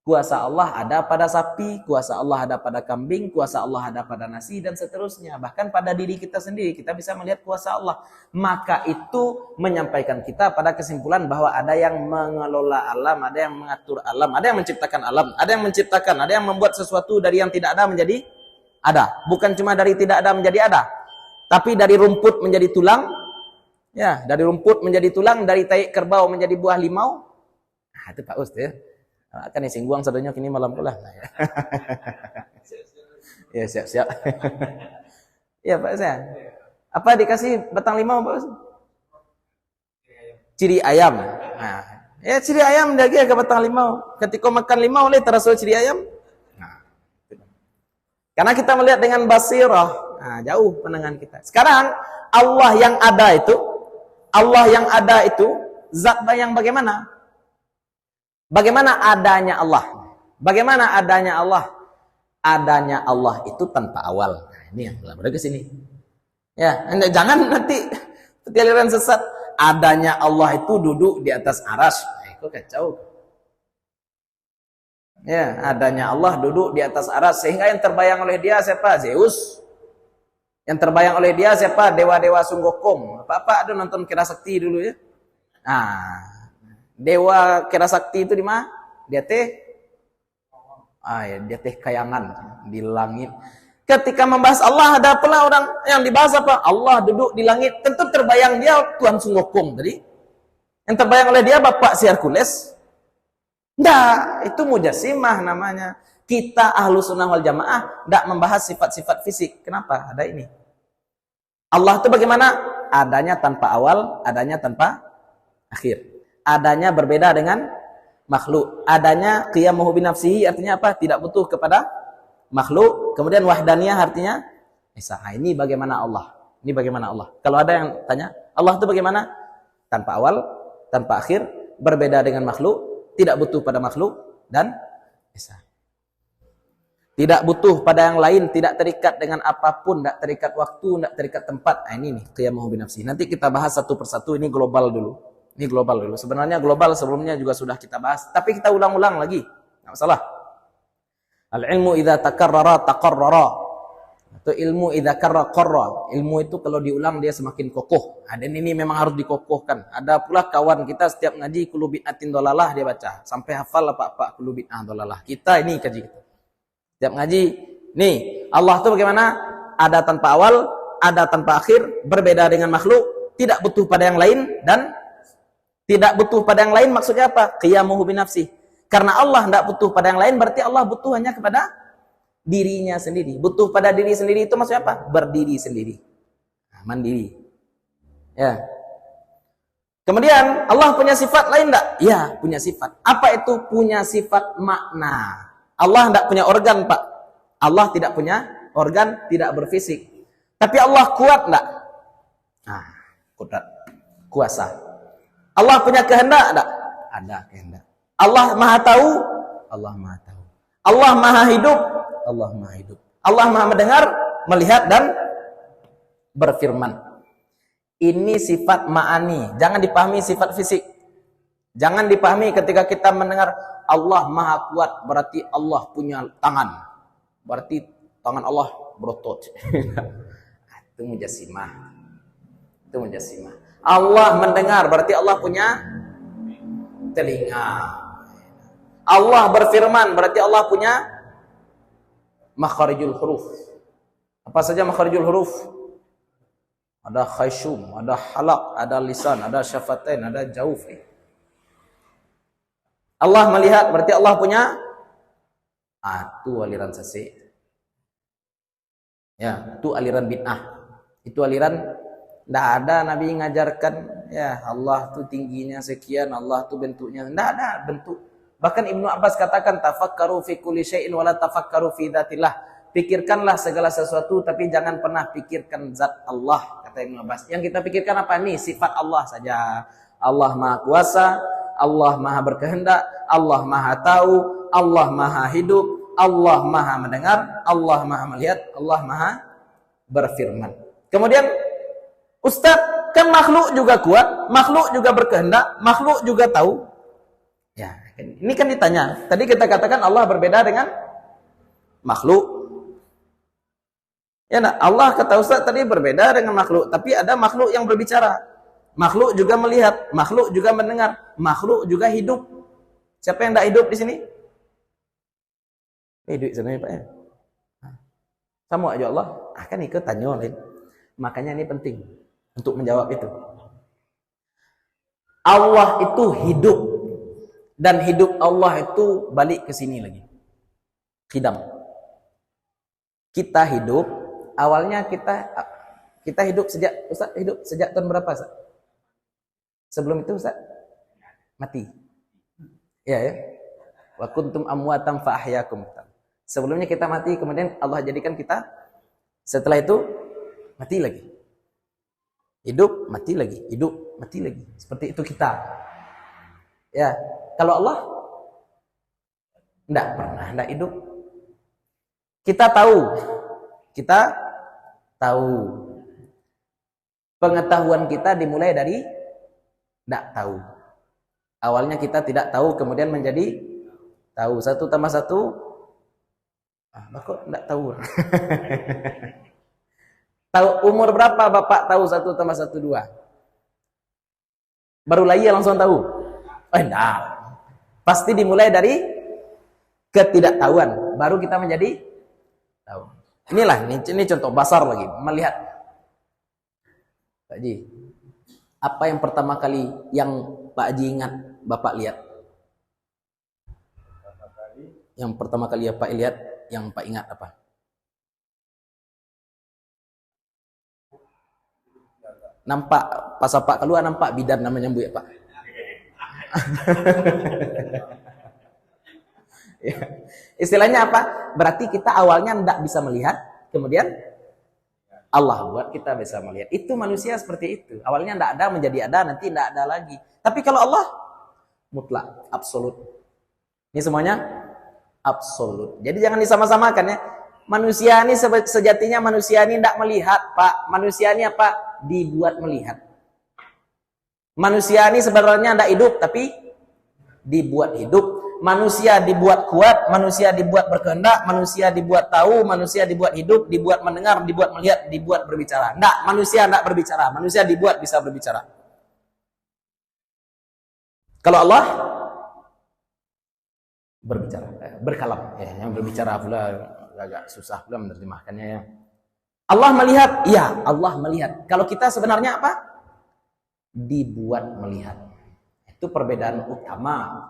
Kuasa Allah ada pada sapi, kuasa Allah ada pada kambing, kuasa Allah ada pada nasi, dan seterusnya. Bahkan pada diri kita sendiri, kita bisa melihat kuasa Allah. Maka itu menyampaikan kita pada kesimpulan bahwa ada yang mengelola alam, ada yang mengatur alam, ada yang menciptakan alam, ada yang menciptakan, ada yang membuat sesuatu dari yang tidak ada menjadi ada. Bukan cuma dari tidak ada menjadi ada, tapi dari rumput menjadi tulang. Ya, dari rumput menjadi tulang, dari tai kerbau menjadi buah limau. Nah, itu Pak Ust ya. Akan singguang sadanya kini malam pula. Nah, ya. Ya, siap-siap. Ya, Pak saya. Apa dikasih batang limau, Pak Ust? Ciri ayam. Nah, ya ciri ayam dia ke batang limau. Ketika makan limau, lihat terasa ciri ayam. Nah, karena kita melihat dengan basirah. Nah, jauh pandangan kita. Sekarang Allah yang ada itu zat yang bagaimana? Bagaimana adanya Allah? Bagaimana adanya Allah? Adanya Allah itu tanpa awal. Nah, ini yang berada ke sini. Ya, jangan nanti aliran sesat. Adanya Allah itu duduk di atas aras. Nah, itu kacau. Ya, adanya Allah duduk di atas aras sehingga yang terbayang oleh dia siapa? Zeus. Yang terbayang oleh dia siapa? Dewa-dewa Sunggokong. Apa-apa ada nonton Kira Sakti dulu ya? Nah, dewa Kira Sakti itu di mana? Dia teh kayangan di langit. Ketika membahas Allah, ada pula orang yang dibahas apa? Allah duduk di langit. Tentu terbayang dia Tuhan Sunggokong tadi. Yang terbayang oleh dia Bapak si Hercules. Enggak, itu mujassimah namanya. Kita Ahlus Sunnah wal Jamaah tidak membahas sifat-sifat fisik. Kenapa? Ada ini. Allah itu bagaimana? Adanya tanpa awal, adanya tanpa akhir. Adanya berbeda dengan makhluk. Adanya qiyamuhu binafsihi artinya apa? Tidak butuh kepada makhluk. Kemudian wahdaniyah artinya esa. Ini bagaimana Allah? Ini bagaimana Allah? Kalau ada yang tanya, Allah itu bagaimana? Tanpa awal, tanpa akhir, berbeda dengan makhluk, tidak butuh pada makhluk, dan esa. Tidak butuh pada yang lain, tidak terikat dengan apapun, tidak terikat waktu, tidak terikat tempat. Nah, ini nih qiyamuhu binafsihi. Nanti kita bahas satu persatu, ini global dulu. Ini global dulu. Sebenarnya global sebelumnya juga sudah kita bahas, tapi kita ulang-ulang lagi. Enggak masalah. Al-ilmu idza takarrara taqarrara. Atau ilmu idza karra qarra. Ilmu itu kalau diulang dia semakin kokoh. Dan ini memang harus dikokohkan. Ada pula kawan kita setiap ngaji kullu bid'atin dolalah dia baca. Sampai hafal apa kullu bid'ah dolalah. Kita ini kaji kita. Setiap ngaji, nih, Allah tuh bagaimana? Ada tanpa awal, ada tanpa akhir, berbeda dengan makhluk, tidak butuh pada yang lain, dan tidak butuh pada yang lain maksudnya apa? Qiyamuhu binafsi. Karena Allah tidak butuh pada yang lain, berarti Allah butuh hanya kepada dirinya sendiri. Butuh pada diri sendiri itu maksudnya apa? Berdiri sendiri. Nah, mandiri. Ya. Kemudian Allah punya sifat lain enggak? Ya, punya sifat. Apa itu? Punya sifat makna. Allah tidak punya organ, Pak. Allah tidak punya organ, tidak berfisik. Tapi Allah kuat enggak? Nah, kuat. Kuasa. Allah punya kehendak enggak? Ada kehendak. Allah Maha tahu? Allah Maha tahu. Allah Maha hidup? Allah Maha hidup. Allah Maha mendengar, melihat, dan berfirman. Ini sifat ma'ani. Jangan dipahami sifat fisik. Jangan dipahami ketika kita mendengar Allah Maha kuat, berarti Allah punya tangan. Berarti tangan Allah berotot. Itu mujassimah. Itu mujassimah. Allah mendengar, berarti Allah punya telinga. Allah berfirman, berarti Allah punya makharijul huruf. Apa saja makharijul huruf? Ada khayshum, ada halaq, ada lisan, ada syafatain, ada jauf. Allah melihat, berarti Allah punya itu aliran sesi. Ya, itu aliran bid'ah. Itu aliran tidak ada Nabi ngajarkan ya Allah tuh tingginya sekian, Allah tuh bentuknya. Tidak ada bentuk. Bahkan Ibnu Abbas katakan tafakkaru fi kulli syai'in wa la tafakkaru fi dzatillah. Pikirkanlah segala sesuatu tapi jangan pernah pikirkan zat Allah, kata Ibnu Abbas. Yang kita pikirkan apa nih? Sifat Allah saja. Allah Maha Kuasa, Allah Maha berkehendak, Allah Maha tahu, Allah Maha hidup, Allah Maha mendengar, Allah Maha melihat, Allah Maha berfirman. Kemudian Ustaz, kan makhluk juga kuat, makhluk juga berkehendak, makhluk juga tahu. Ya, ini kan ditanya. Tadi kita katakan Allah berbeda dengan makhluk. Ya, nah, Allah kata Ustaz tadi berbeda dengan makhluk, tapi ada makhluk yang berbicara. Makhluk juga melihat, makhluk juga mendengar, makhluk juga hidup. Siapa yang tidak hidup di sini? Hidup sebenarnya Pak ya. Sama aja Allah. Kan ikut tanya lain. Makanya ini penting untuk menjawab itu. Allah itu hidup. Dan hidup Allah itu balik ke sini lagi. Khidam. Kita hidup, awalnya kita hidup sejak Ustaz hidup sejak tahun berapa Ustaz? Sebelum itu Ustaz mati. Ya. Wa kuntum amwatam fa ahyakum. Sebelumnya kita mati, kemudian Allah jadikan kita setelah itu mati lagi. Hidup, mati lagi, hidup, mati lagi. Seperti itu kita. Ya. Kalau Allah tidak pernah tidak hidup. Kita tahu. Pengetahuan kita dimulai dari tidak tahu. Awalnya kita tidak tahu, kemudian menjadi tahu. 1 tambah 1, kok tidak tahu. Tahu umur berapa Bapak tahu 1 tambah 1, 2? Baru lahir langsung tahu? Enggak. Pasti dimulai dari ketidaktahuan, baru kita menjadi tahu. Inilah, ini contoh basar lagi, melihat. Pak Haji, apa yang pertama kali yang Pak Haji ingat Bapak lihat? Yang pertama kali ya Pak lihat, yang Pak ingat apa? Nampak, pas Pak keluar nampak bidan namanya Bu ya Pak? Ya. Istilahnya apa? Berarti kita awalnya tidak bisa melihat, kemudian Allah buat kita bisa melihat. Itu manusia seperti itu. Awalnya tidak ada, menjadi ada, nanti tidak ada lagi. Tapi kalau Allah mutlak, absolut. Ini semuanya absolut. Jadi jangan disama-samakan ya. Manusia ini sejatinya manusia ini tidak melihat, Pak. Manusia ini apa? Dibuat melihat. Manusia ini sebenarnya tidak hidup, tapi dibuat hidup. manusia dibuat kuat, manusia dibuat berkehendak, manusia dibuat tahu, manusia dibuat hidup, dibuat mendengar, dibuat melihat, dibuat berbicara. Enggak, manusia enggak berbicara, manusia dibuat bisa berbicara. Kalau Allah berbicara, berkalam, ya, yang berbicara pula agak susah pula menerjemahkannya ya. Allah melihat, iya, Allah melihat. Kalau kita sebenarnya apa? Dibuat melihat. Itu perbedaan utama.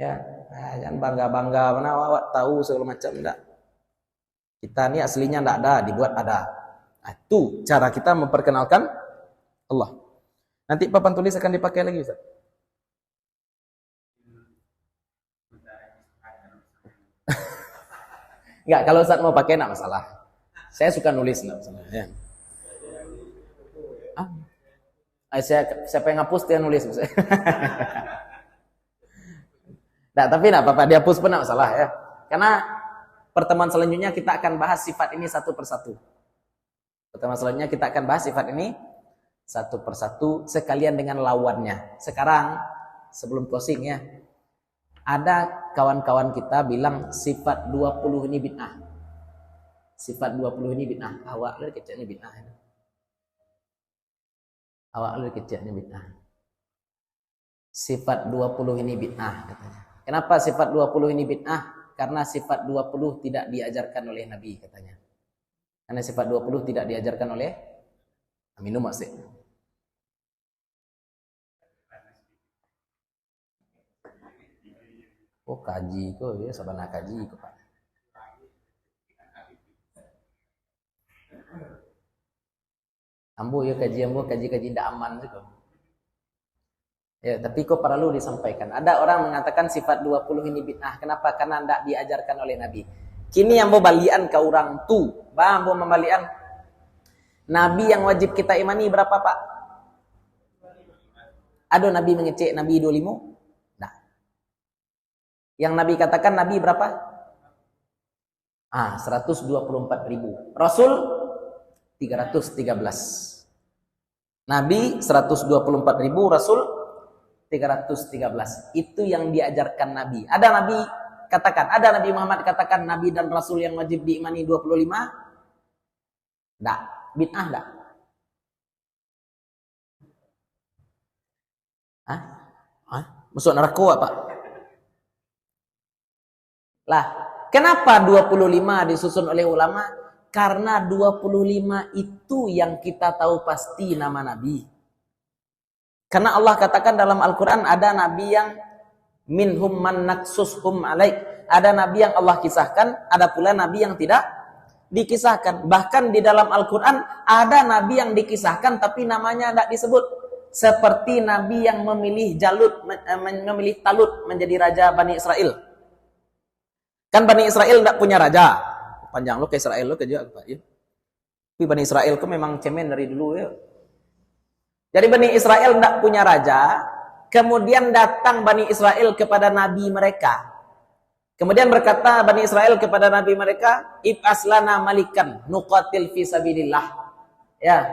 Ya, jangan bangga-bangga mana awak tahu segala macam, enggak. Kita ini aslinya enggak ada, dibuat ada. Nah, itu cara kita memperkenalkan Allah. Nanti papan tulis akan dipakai lagi, Ustaz. Enggak, kalau Ustaz mau pakai enggak masalah. Saya suka nulis enggak masalah ya. Saya pengen ngapus dia nulis. Nah, tapi enggak apa-apa, dia hapus pun enggak masalah ya. Karena pertemuan selanjutnya kita akan bahas sifat ini satu persatu. Pertemuan selanjutnya kita akan bahas sifat ini satu persatu sekalian dengan lawannya. Sekarang sebelum closing ya, ada kawan-kawan kita bilang sifat 20 ini bid'ah. Sifat 20 ini bid'ah. Awak lu kecilnya bid'ah. Awak lu kecilnya bid'ah. Sifat 20 ini bid'ah katanya. Kenapa sifat 20 ini bid'ah? Karena sifat 20 tidak diajarkan oleh Nabi katanya. Karena sifat 20 tidak diajarkan oleh minum maksud. Oh kaji kok ya, sabana kaji kok Pak. Ambo ya kaji ambo kaji-kaji ndak aman juga. Ya, tapi kok perlu disampaikan. Ada orang mengatakan sifat 20 ini bid'ah. Kenapa? Karena ndak diajarkan oleh Nabi. Kini ambo balian ke orang tu. Bang, ambo membalian. Nabi yang wajib kita imani berapa, Pak? Ada Nabi mengecek Nabi 25? Yang Nabi katakan Nabi berapa? 124.000. Rasul 313. Nabi 124.000, Rasul 313. Itu yang diajarkan Nabi. Ada Nabi katakan, ada Nabi Muhammad katakan Nabi dan Rasul yang wajib diimani 25? Enggak. Bid'ah enggak? Masuk neraka Pak? Lah, kenapa 25 disusun oleh ulama? Karena 25 itu yang kita tahu pasti nama Nabi. Karena Allah katakan dalam Al-Quran ada Nabi yang minhum man naksushum alaik. Ada Nabi yang Allah kisahkan, ada pula Nabi yang tidak dikisahkan. Bahkan di dalam Al-Quran ada Nabi yang dikisahkan tapi namanya tidak disebut. Seperti Nabi yang memilih Talut menjadi raja Bani Israel. Kan Bani Israel tidak punya raja. Panjang lo ke Israel lo kerja apa ya? Tapi Bani Israel itu memang cemen dari dulu ya. Jadi Bani Israel tidak punya raja. Kemudian datang Bani Israel kepada Nabi mereka. Kemudian berkata Bani Israel kepada Nabi mereka, "Ib'as lana malikan nuqatil fi sabilillah." Ya.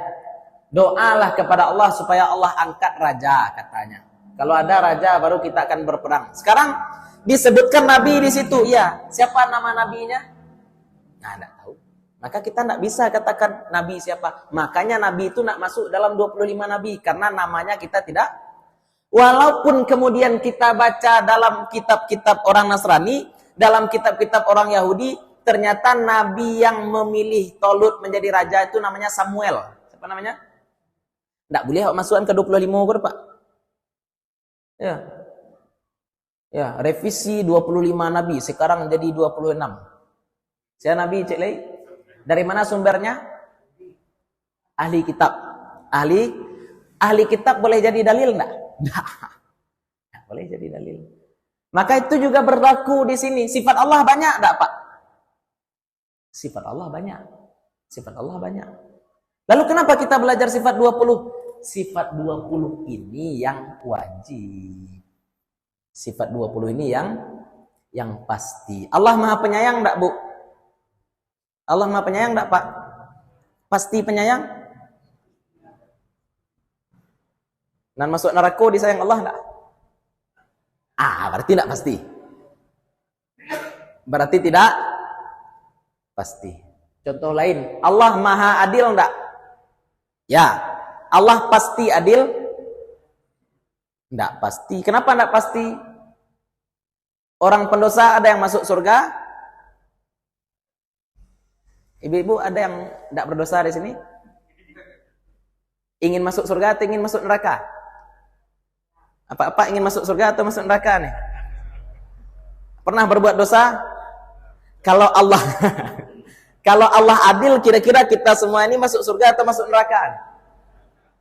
Doalah kepada Allah supaya Allah angkat raja katanya. Kalau ada raja baru kita akan berperang. Sekarang disebutkan Nabi di situ, ya. Siapa nama nabinya? Nah, enggak tahu. Maka kita enggak bisa katakan Nabi siapa. Makanya Nabi itu enggak masuk dalam 25 Nabi. Karena namanya kita tidak. Walaupun kemudian kita baca dalam kitab-kitab orang Nasrani, dalam kitab-kitab orang Yahudi, ternyata Nabi yang memilih Talut menjadi raja itu namanya Samuel. Siapa namanya? Enggak boleh masukkan ke 25 Pak. Ya. Ya, revisi 25 Nabi, sekarang jadi 26. Saya Nabi Cik Lei. Dari mana sumbernya? Ahli kitab. Ahli kitab boleh jadi dalil enggak? Enggak boleh jadi dalil. Maka itu juga berlaku di sini. Sifat Allah banyak enggak, Pak? Sifat Allah banyak. Sifat Allah banyak. Lalu kenapa kita belajar sifat 20? Sifat 20 ini yang wajib. Sifat 20 ini yang pasti. Allah Maha Penyayang enggak, Bu? Allah Maha Penyayang enggak, Pak? Pasti penyayang? Dan masuk neraka disayang Allah enggak? Berarti tidak pasti. Berarti tidak pasti. Contoh lain, Allah maha adil enggak? Ya. Allah pasti adil? Enggak pasti. Kenapa enggak pasti? Orang pendosa ada yang masuk surga? Ibu-ibu ada yang enggak berdosa di sini? Ingin masuk surga atau ingin masuk neraka? Apa-apa ingin masuk surga atau masuk neraka nih? Pernah berbuat dosa? Kalau Allah kalau Allah adil, kira-kira kita semua ini masuk surga atau masuk neraka?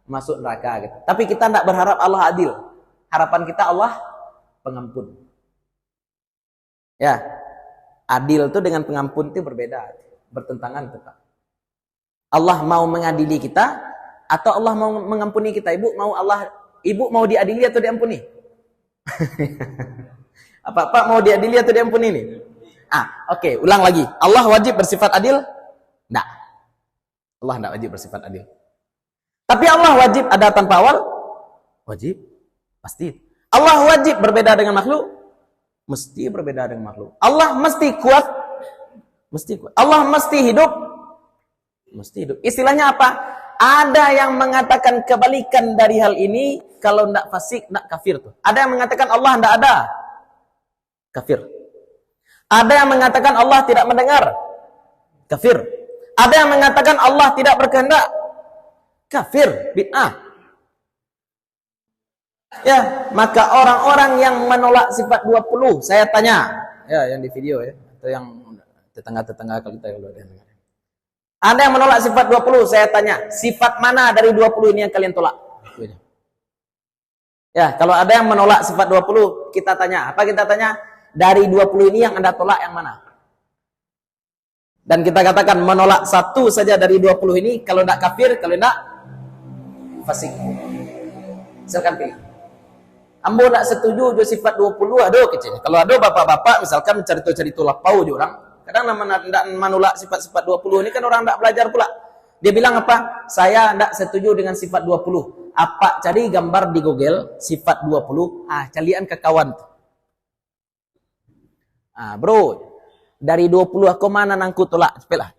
Masuk neraka gitu. Tapi kita tidak berharap Allah adil. Harapan kita Allah pengampun. Ya. Adil itu dengan pengampun itu berbeda, bertentangan tetap. Allah mau mengadili kita atau Allah mau mengampuni kita? Ibu mau diadili atau diampuni? Apa mau diadili atau diampuni nih? Oke, ulang lagi. Allah wajib bersifat adil? Enggak. Allah enggak wajib bersifat adil. Tapi Allah wajib ada tanpa awal? Wajib. Pasti. Allah wajib berbeda dengan makhluk? Mesti berbeda dengan makhluk. Allah mesti kuat? Mesti kuat. Allah mesti hidup? Mesti hidup. Istilahnya apa? Ada yang mengatakan kebalikan dari hal ini, kalau tidak fasik, tidak kafir tuh. Ada yang mengatakan Allah tidak ada, kafir. Ada yang mengatakan Allah tidak mendengar, kafir. Ada yang mengatakan Allah tidak berkehendak, kafir, bid'ah. Ya, maka orang-orang yang menolak sifat 20, saya tanya, ya yang di video ya, atau yang tetangga-tetangga kalau kita ada yang dengar. Anda yang menolak sifat 20, saya tanya, sifat mana dari 20 ini yang kalian tolak? Ya, kalau ada yang menolak sifat 20, kita tanya. Apa kita tanya? Dari 20 ini yang Anda tolak yang mana? Dan kita katakan menolak satu saja dari 20 ini, kalau tidak kafir, kalau tidak fasik. Silakan pilih. Ambo tidak setuju dengan sifat 20, aduh kecil. Kalau ada bapak-bapak misalkan cerita-cerita lapau di orang, kadang tidak menolak sifat-sifat 20 ini kan orang tidak belajar pula. Dia bilang apa? Saya tidak setuju dengan sifat 20. Apa? Cari gambar di Google sifat 20. Calian ke kawan. Bro, dari 20 aku mana nangku tolak? Sepelah.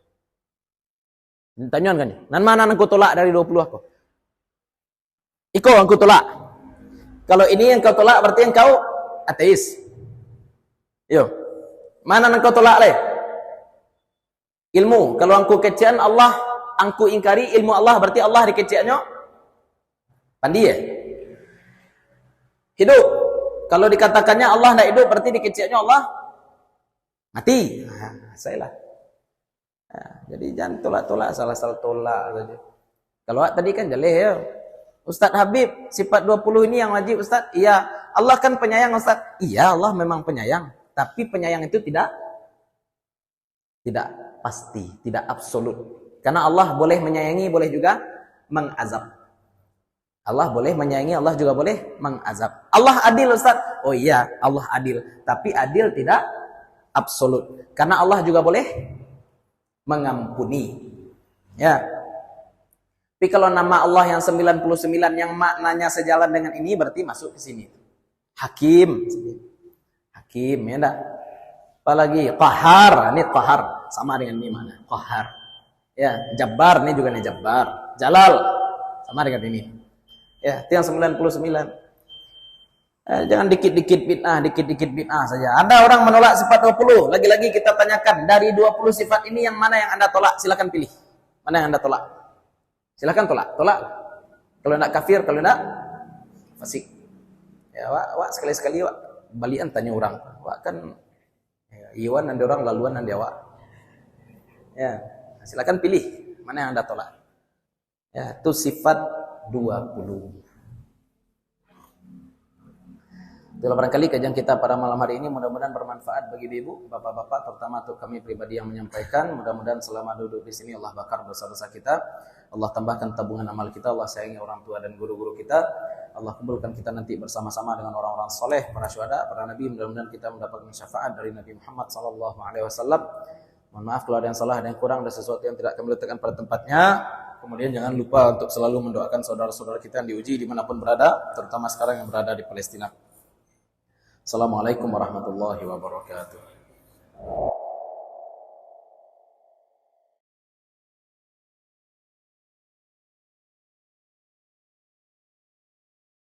Tanyakan kan? Nan mana nangku tolak dari 20 aku? Iko aku tolak. Kalau ini yang kau tolak berarti yang kau ateis. Yo. Mana nangku tolak leh? Ilmu. Kalau angku kecian Allah, angku ingkari ilmu Allah, berarti Allah dikeciannya pandi ya? Hidup. Kalau dikatakannya Allah tidak hidup, berarti dikeciannya Allah mati. Saya lah. Jadi jangan tolak-tolak, salah-salah tolak saja. Kalau tadi kan jeleh ya. Ustaz Habib, sifat 20 ini yang wajib Ustaz? Iya. Allah kan penyayang Ustaz? Iya, Allah memang penyayang. Tapi penyayang itu tidak pasti, tidak absolut. Karena Allah boleh menyayangi, boleh juga mengazab. Allah boleh menyayangi, Allah juga boleh mengazab. Allah adil Ustaz? Oh iya, Allah adil. Tapi adil tidak absolut. Karena Allah juga boleh mengampuni. Ya. Tapi kalau nama Allah yang 99 yang maknanya sejalan dengan ini berarti masuk ke sini. Hakim. Hakim, ya enggak? Apalagi qahar, ini qahar sama dengan ini mana? Qahar. Ya, Jabbar ini juga nih Jabbar. Jalal sama dengan ini. Ya, itu yang 99. Jangan dikit-dikit bid'ah saja. Ada orang menolak sifat 20. Lagi-lagi kita tanyakan, dari 20 sifat ini yang mana yang Anda tolak? Silakan pilih. Mana yang Anda tolak? Silakan tolak. Kalau tidak kafir, kalau tidak fasik. Ya, wak sekali-sekali wak balian tanya orang. Wak kan iwan nanti orang laluan nanti awak. Ya, silakan pilih mana yang Anda tolak. Ya, itu sifat 20. Itulah barangkali kajian kita pada malam hari ini, mudah-mudahan bermanfaat bagi ibu, bapak-bapak, terutama untuk kami pribadi yang menyampaikan. Mudah-mudahan selama duduk di sini Allah bakar dosa-dosa kita, Allah tambahkan tabungan amal kita, Allah sayangi orang tua dan guru-guru kita, Allah kumpulkan kita nanti bersama-sama dengan orang-orang soleh, para syuhada, para nabi. Mudah-mudahan kita mendapatkan syafaat dari Nabi Muhammad SAW. Mohon maaf kalau ada yang salah, ada yang kurang, ada sesuatu yang tidak kami letakkan pada tempatnya. Kemudian jangan lupa untuk selalu mendoakan saudara-saudara kita yang diuji dimanapun berada, terutama sekarang yang berada di Palestina. Assalamualaikum warahmatullahi wabarakatuh.